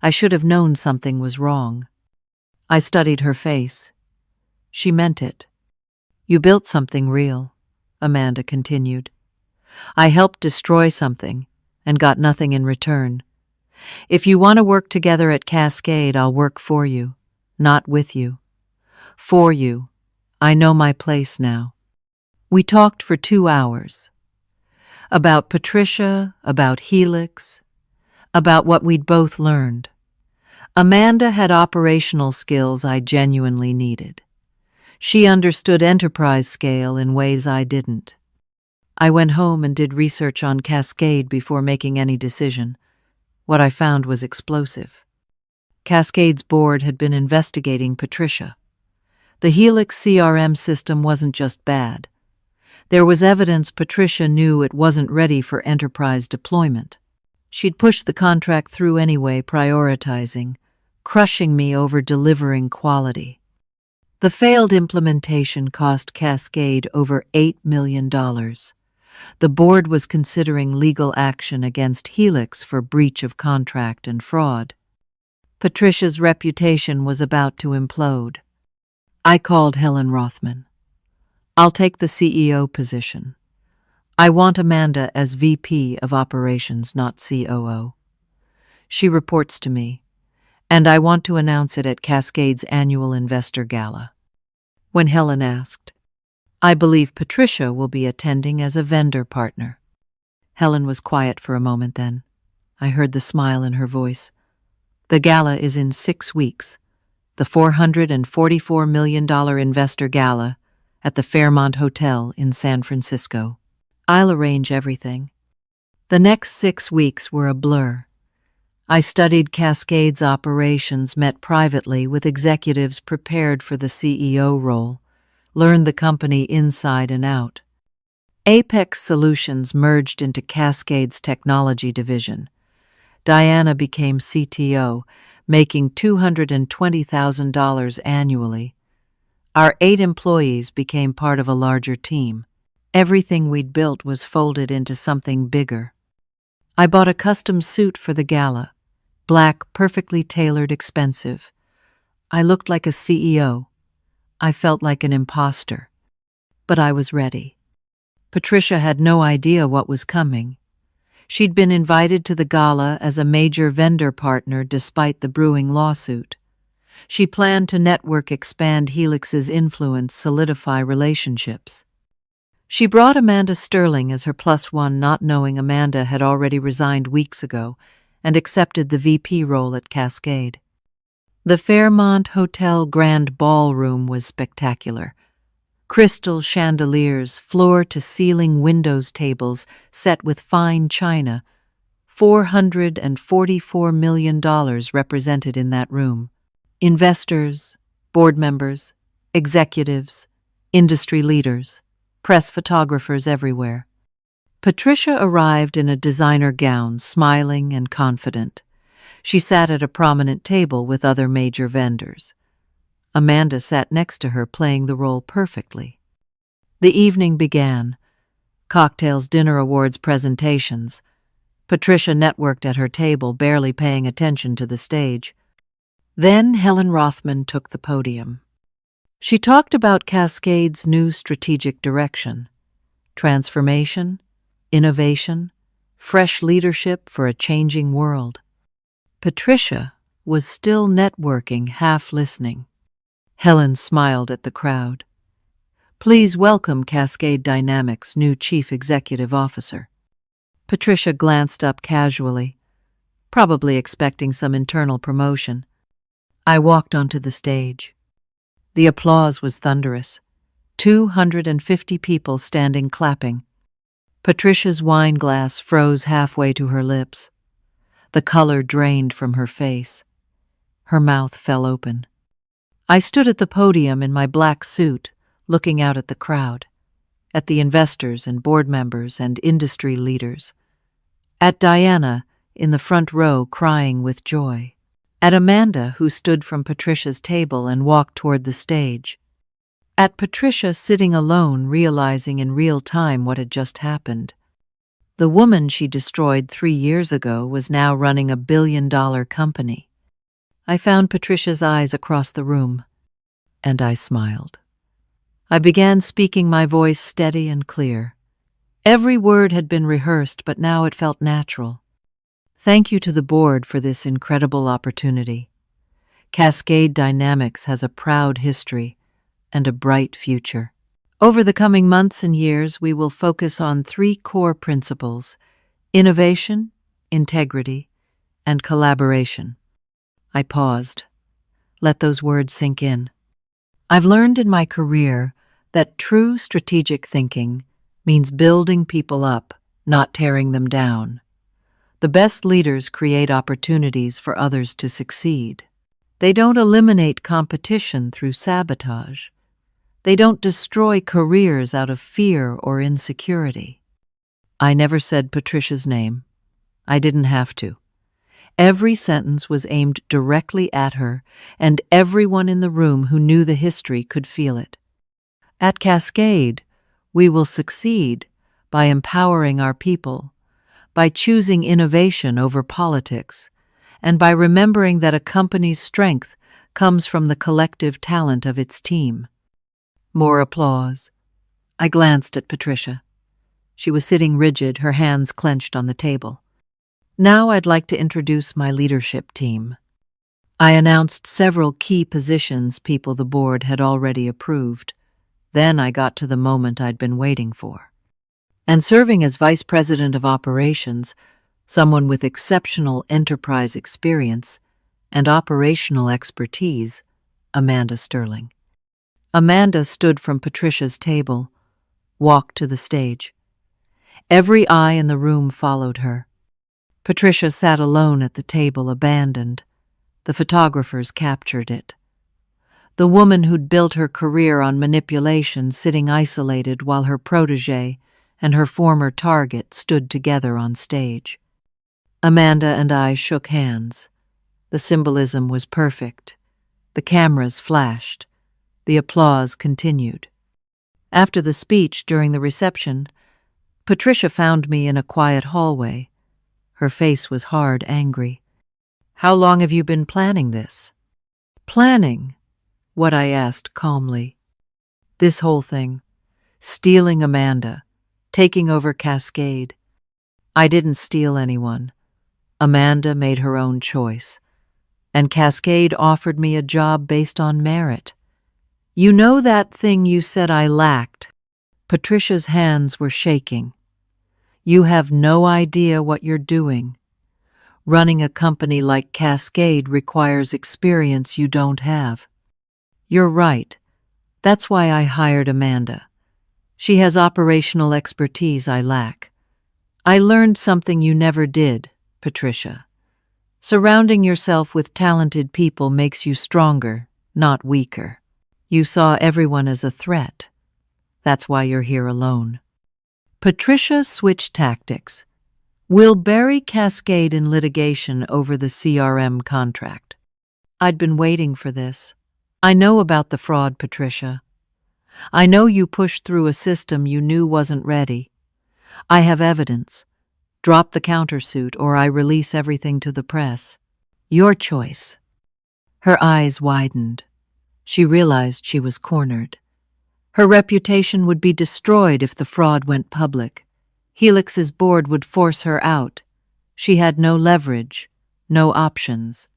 I should have known something was wrong. I studied her face. She meant it. You built something real, Amanda continued. I helped destroy something and got nothing in return. If you want to work together at Cascade, I'll work for you, not with you. For you. I know my place now. We talked for 2 hours. About Patricia, about Helix, about what we'd both learned. Amanda had operational skills I genuinely needed. She understood enterprise scale in ways I didn't. I went home and did research on Cascade before making any decision. What I found was explosive. Cascade's board had been investigating Patricia. The Helix CRM system wasn't just bad. There was evidence Patricia knew it wasn't ready for enterprise deployment. She'd pushed the contract through anyway, prioritizing, crushing me over delivering quality. The failed implementation cost Cascade over $8 million. The board was considering legal action against Helix for breach of contract and fraud. Patricia's reputation was about to implode. I called Helen Rothman. I'll take the CEO position. I want Amanda as VP of Operations, not COO. She reports to me, and I want to announce it at Cascade's annual investor gala. When Helen asked, I believe Patricia will be attending as a vendor partner. Helen was quiet for a moment then. I heard the smile in her voice. The gala is in 6 weeks. The $444 million investor gala at the Fairmont Hotel in San Francisco. I'll arrange everything. The next 6 weeks were a blur. I studied Cascade's operations, met privately with executives prepared for the CEO role, learned the company inside and out. Apex Solutions merged into Cascade's technology division. Diana became CTO, making $220,000 annually. Our 8 employees became part of a larger team. Everything we'd built was folded into something bigger. I bought a custom suit for the gala. Black, perfectly tailored, expensive. I looked like a CEO. I felt like an imposter. But I was ready. Patricia had no idea what was coming. She'd been invited to the gala as a major vendor partner despite the brewing lawsuit. She planned to network, expand Helix's influence, solidify relationships. She brought Amanda Sterling as her +1, not knowing Amanda had already resigned weeks ago and accepted the VP role at Cascade. The Fairmont Hotel Grand Ballroom was spectacular. Crystal chandeliers, floor-to-ceiling windows tables set with fine china. $444 million represented in that room. Investors, board members, executives, industry leaders, press photographers everywhere. Patricia arrived in a designer gown, smiling and confident. She sat at a prominent table with other major vendors. Amanda sat next to her, playing the role perfectly. The evening began. Cocktails, dinner, awards, presentations. Patricia networked at her table, barely paying attention to the stage. Then Helen Rothman took the podium. She talked about Cascade's new strategic direction: transformation, innovation, fresh leadership for a changing world. Patricia was still networking, half listening. Helen smiled at the crowd. "Please welcome Cascade Dynamics' new Chief Executive Officer." Patricia glanced up casually, probably expecting some internal promotion. I walked onto the stage. The applause was thunderous. 250 people standing clapping. Patricia's wine glass froze halfway to her lips. The color drained from her face. Her mouth fell open. I stood at the podium in my black suit, looking out at the crowd, at the investors and board members and industry leaders, at Diana in the front row crying with joy, at Amanda who stood from Patricia's table and walked toward the stage, at Patricia sitting alone realizing in real time what had just happened. The woman she destroyed 3 years ago was now running a billion-dollar company. I found Patricia's eyes across the room, and I smiled. I began speaking, my voice steady and clear. Every word had been rehearsed, but now it felt natural. Thank you to the board for this incredible opportunity. Cascade Dynamics has a proud history and a bright future. Over the coming months and years, we will focus on 3 core principles: innovation, integrity, and collaboration. I paused. Let those words sink in. I've learned in my career that true strategic thinking means building people up, not tearing them down. The best leaders create opportunities for others to succeed. They don't eliminate competition through sabotage. They don't destroy careers out of fear or insecurity. I never said Patricia's name. I didn't have to. Every sentence was aimed directly at her, and everyone in the room who knew the history could feel it. At Cascade, we will succeed by empowering our people, by choosing innovation over politics, and by remembering that a company's strength comes from the collective talent of its team. More applause. I glanced at Patricia. She was sitting rigid, her hands clenched on the table. Now I'd like to introduce my leadership team. I announced several key positions people the board had already approved. Then I got to the moment I'd been waiting for. And serving as Vice President of Operations, someone with exceptional enterprise experience and operational expertise, Amanda Sterling. Amanda stood from Patricia's table, walked to the stage. Every eye in the room followed her. Patricia sat alone at the table, abandoned. The photographers captured it. The woman who'd built her career on manipulation sitting isolated while her protégé, and her former target stood together on stage. Amanda and I shook hands. The symbolism was perfect. The cameras flashed. The applause continued. After the speech during the reception, Patricia found me in a quiet hallway. Her face was hard, angry. "How long have you been planning this?" "Planning?" What I asked calmly. "This whole thing. Stealing Amanda. Taking over Cascade. I didn't steal anyone. Amanda made her own choice. And Cascade offered me a job based on merit. You know that thing you said I lacked?" Patricia's hands were shaking. "You have no idea what you're doing. Running a company like Cascade requires experience you don't have." "You're right. That's why I hired Amanda. She has operational expertise I lack. I learned something you never did, Patricia. Surrounding yourself with talented people makes you stronger, not weaker. You saw everyone as a threat. That's why you're here alone." Patricia switched tactics. "We'll bury Cascade in litigation over the CRM contract." I'd been waiting for this. "I know about the fraud, Patricia. I know you pushed through a system you knew wasn't ready. I have evidence. Drop the countersuit or I release everything to the press. Your choice." Her eyes widened. She realized she was cornered. Her reputation would be destroyed if the fraud went public. Helix's board would force her out. She had no leverage, no options.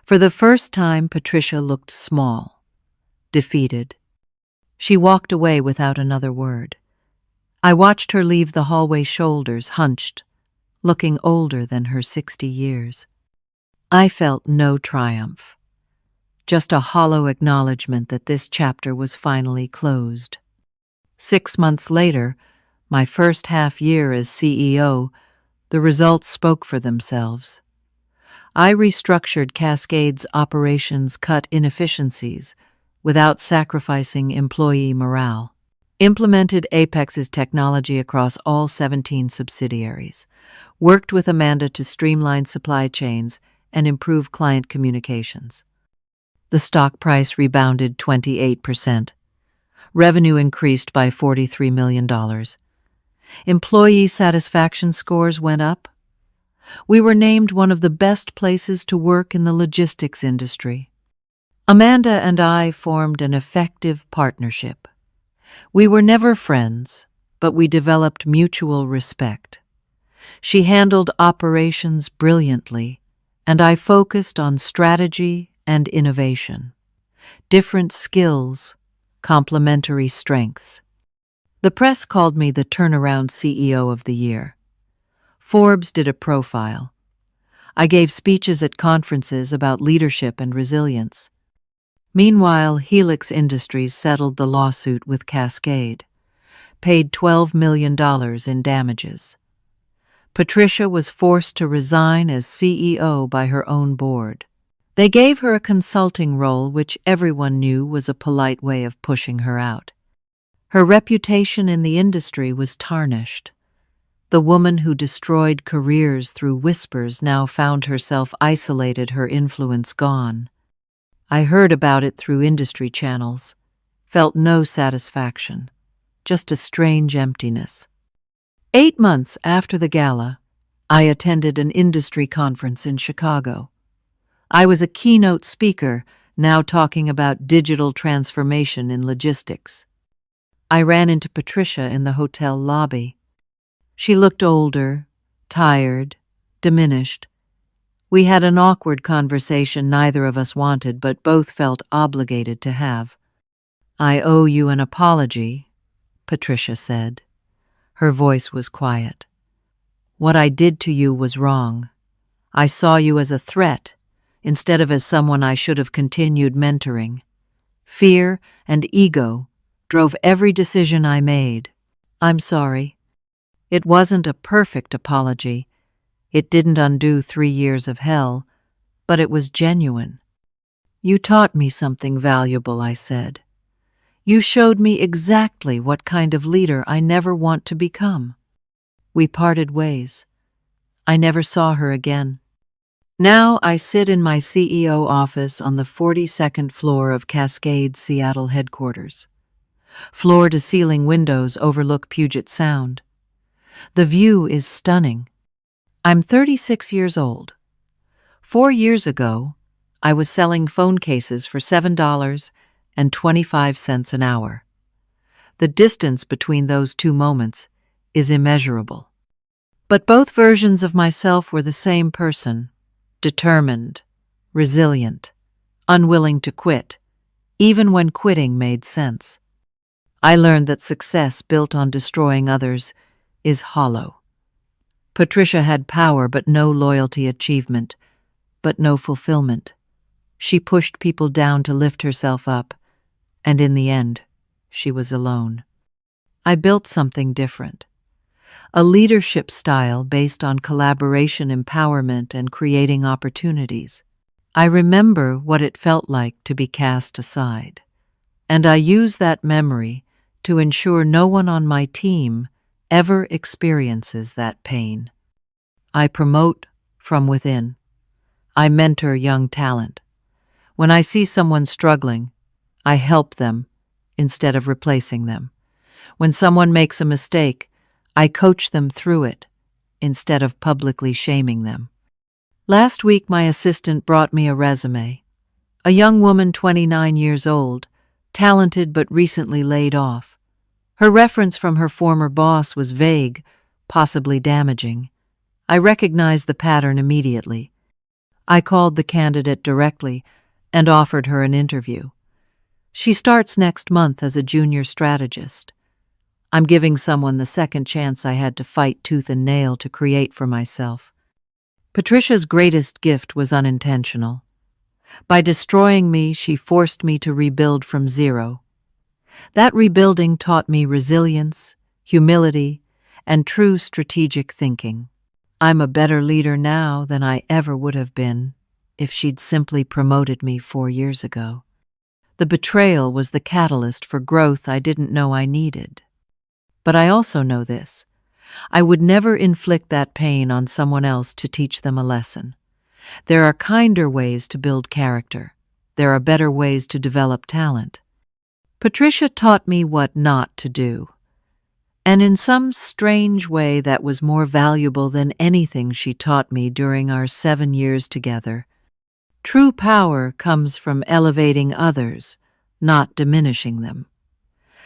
For the first time, Patricia looked small, defeated. She walked away without another word. I watched her leave the hallway, shoulders hunched, looking older than her 60 years. I felt no triumph, just a hollow acknowledgement that this chapter was finally closed. 6 months later, my first half year as CEO, the results spoke for themselves. I restructured Cascade's operations, cut inefficiencies without sacrificing employee morale, implemented Apex's technology across all 17 subsidiaries, worked with Amanda to streamline supply chains and improve client communications. The stock price rebounded 28%. Revenue increased by $43 million. Employee satisfaction scores went up. We were named one of the best places to work in the logistics industry. Amanda and I formed an effective partnership. We were never friends, but we developed mutual respect. She handled operations brilliantly, and I focused on strategy and innovation. Different skills, complementary strengths. The press called me the turnaround CEO of the year. Forbes did a profile. I gave speeches at conferences about leadership and resilience. Meanwhile, Helix Industries settled the lawsuit with Cascade, paid $12 million in damages. Patricia was forced to resign as CEO by her own board. They gave her a consulting role, which everyone knew was a polite way of pushing her out. Her reputation in the industry was tarnished. The woman who destroyed careers through whispers now found herself isolated, her influence gone. I heard about it through industry channels, felt no satisfaction, just a strange emptiness. 8 months after the gala, I attended an industry conference in Chicago. I was a keynote speaker, now talking about digital transformation in logistics. I ran into Patricia in the hotel lobby. She looked older, tired, diminished. We had an awkward conversation neither of us wanted, but both felt obligated to have. "I owe you an apology," Patricia said. Her voice was quiet. "What I did to you was wrong. I saw you as a threat, instead of as someone I should have continued mentoring. Fear and ego drove every decision I made. I'm sorry. It wasn't a perfect apology. It didn't undo 3 years of hell, but it was genuine." "You taught me something valuable," I said. You showed me exactly what kind of leader I never want to become." We parted ways. I never saw her again. Now I sit in my CEO office on the 42nd floor of Cascade's Seattle headquarters. Floor-to-ceiling windows overlook Puget Sound. The view is stunning. I'm 36 years old. 4 years ago, I was selling phone cases for $7.25 an hour. The distance between those two moments is immeasurable. But both versions of myself were the same person, determined, resilient, unwilling to quit, even when quitting made sense. I learned that success built on destroying others is hollow. Patricia had power but no loyalty, achievement but no fulfillment. She pushed people down to lift herself up, and in the end, she was alone. I built something different. A leadership style based on collaboration, empowerment, and creating opportunities. I remember what it felt like to be cast aside, and I use that memory to ensure no one on my team ever experiences that pain. I promote from within. I mentor young talent. When I see someone struggling, I help them instead of replacing them. When someone makes a mistake, I coach them through it instead of publicly shaming them. Last week, my assistant brought me a resume. A young woman, 29 years old, talented but recently laid off. Her reference from her former boss was vague, possibly damaging. I recognized the pattern immediately. I called the candidate directly and offered her an interview. She starts next month as a junior strategist. I'm giving someone the second chance I had to fight tooth and nail to create for myself. Patricia's greatest gift was unintentional. By destroying me, she forced me to rebuild from zero. That rebuilding taught me resilience, humility, and true strategic thinking. I'm a better leader now than I ever would have been if she'd simply promoted me 4 years ago. The betrayal was the catalyst for growth I didn't know I needed. But I also know this: I would never inflict that pain on someone else to teach them a lesson. There are kinder ways to build character. There are better ways to develop talent. Patricia taught me what not to do. And in some strange way, that was more valuable than anything she taught me during our 7 years together. True power comes from elevating others, not diminishing them.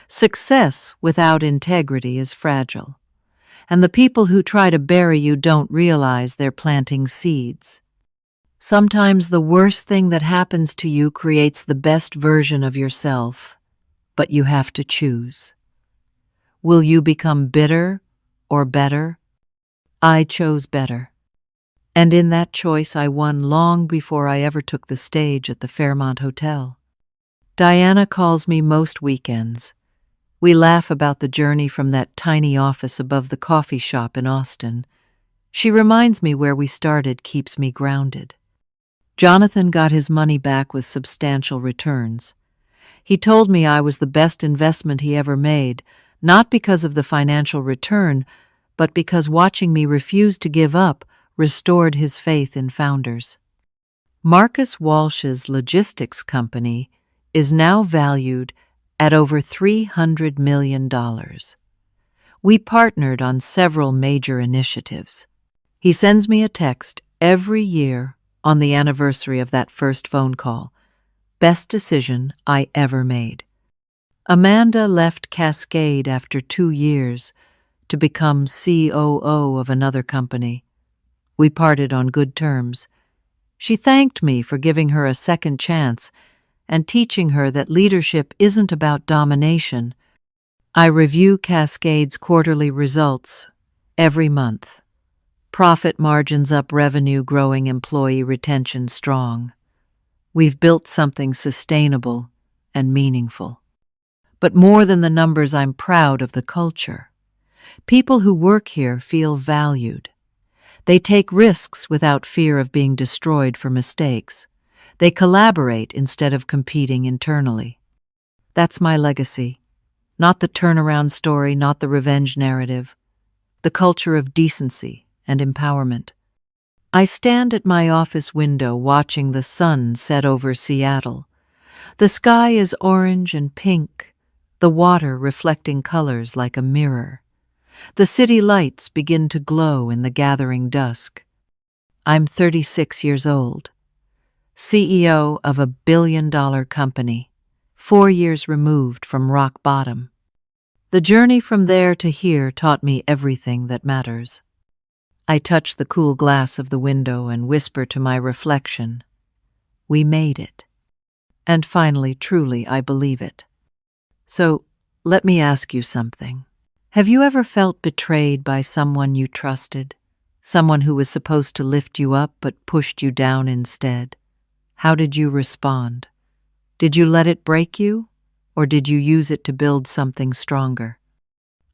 Success without integrity is fragile, and the people who try to bury you don't realize they're planting seeds. Sometimes the worst thing that happens to you creates the best version of yourself, but you have to choose. Will you become bitter or better? I chose better. And in that choice I won long before I ever took the stage at the Fairmont Hotel. Diana calls me most weekends. We laugh about the journey from that tiny office above the coffee shop in Austin. She reminds me where we started, keeps me grounded. Jonathan got his money back with substantial returns. He told me I was the best investment he ever made, not because of the financial return, but because watching me refuse to give up restored his faith in founders. Marcus Walsh's logistics company is now valued at over $300 million. We partnered on several major initiatives. He sends me a text every year on the anniversary of that first phone call. Best decision I ever made. Amanda left Cascade after 2 years to become COO of another company. We parted on good terms. She thanked me for giving her a second chance and teaching her that leadership isn't about domination. I review Cascade's quarterly results every month. Profit margins up, revenue growing, employee retention strong. We've built something sustainable and meaningful. But more than the numbers, I'm proud of the culture. People who work here feel valued. They take risks without fear of being destroyed for mistakes. They collaborate instead of competing internally. That's my legacy. Not the turnaround story, not the revenge narrative. The culture of decency and empowerment. I stand at my office window watching the sun set over Seattle. The sky is orange and pink, the water reflecting colors like a mirror. The city lights begin to glow in the gathering dusk. I'm 36 years old, CEO of a billion-dollar company, 4 years removed from rock bottom. The journey from there to here taught me everything that matters. I touch the cool glass of the window and whisper to my reflection, "We made it." And finally, truly, I believe it. So, let me ask you something. Have you ever felt betrayed by someone you trusted? Someone who was supposed to lift you up but pushed you down instead? How did you respond? Did you let it break you, or did you use it to build something stronger?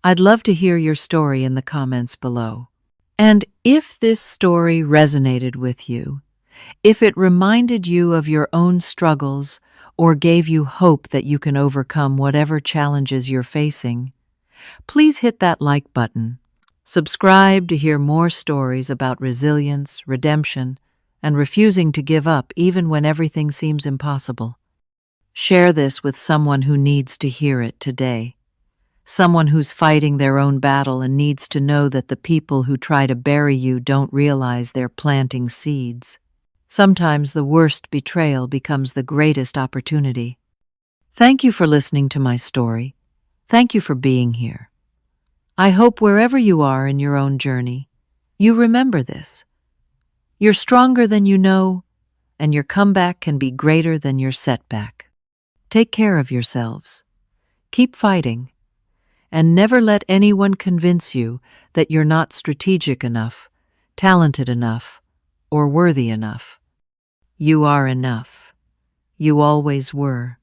I'd love to hear your story in the comments below. And if this story resonated with you, if it reminded you of your own struggles or gave you hope that you can overcome whatever challenges you're facing, please hit that like button. Subscribe to hear more stories about resilience, redemption, and refusing to give up even when everything seems impossible. Share this with someone who needs to hear it today. Someone who's fighting their own battle and needs to know that the people who try to bury you don't realize they're planting seeds. Sometimes the worst betrayal becomes the greatest opportunity. Thank you for listening to my story. Thank you for being here. I hope wherever you are in your own journey, you remember this. You're stronger than you know, and your comeback can be greater than your setback. Take care of yourselves. Keep fighting. And never let anyone convince you that you're not strategic enough, talented enough, or worthy enough. You are enough. You always were.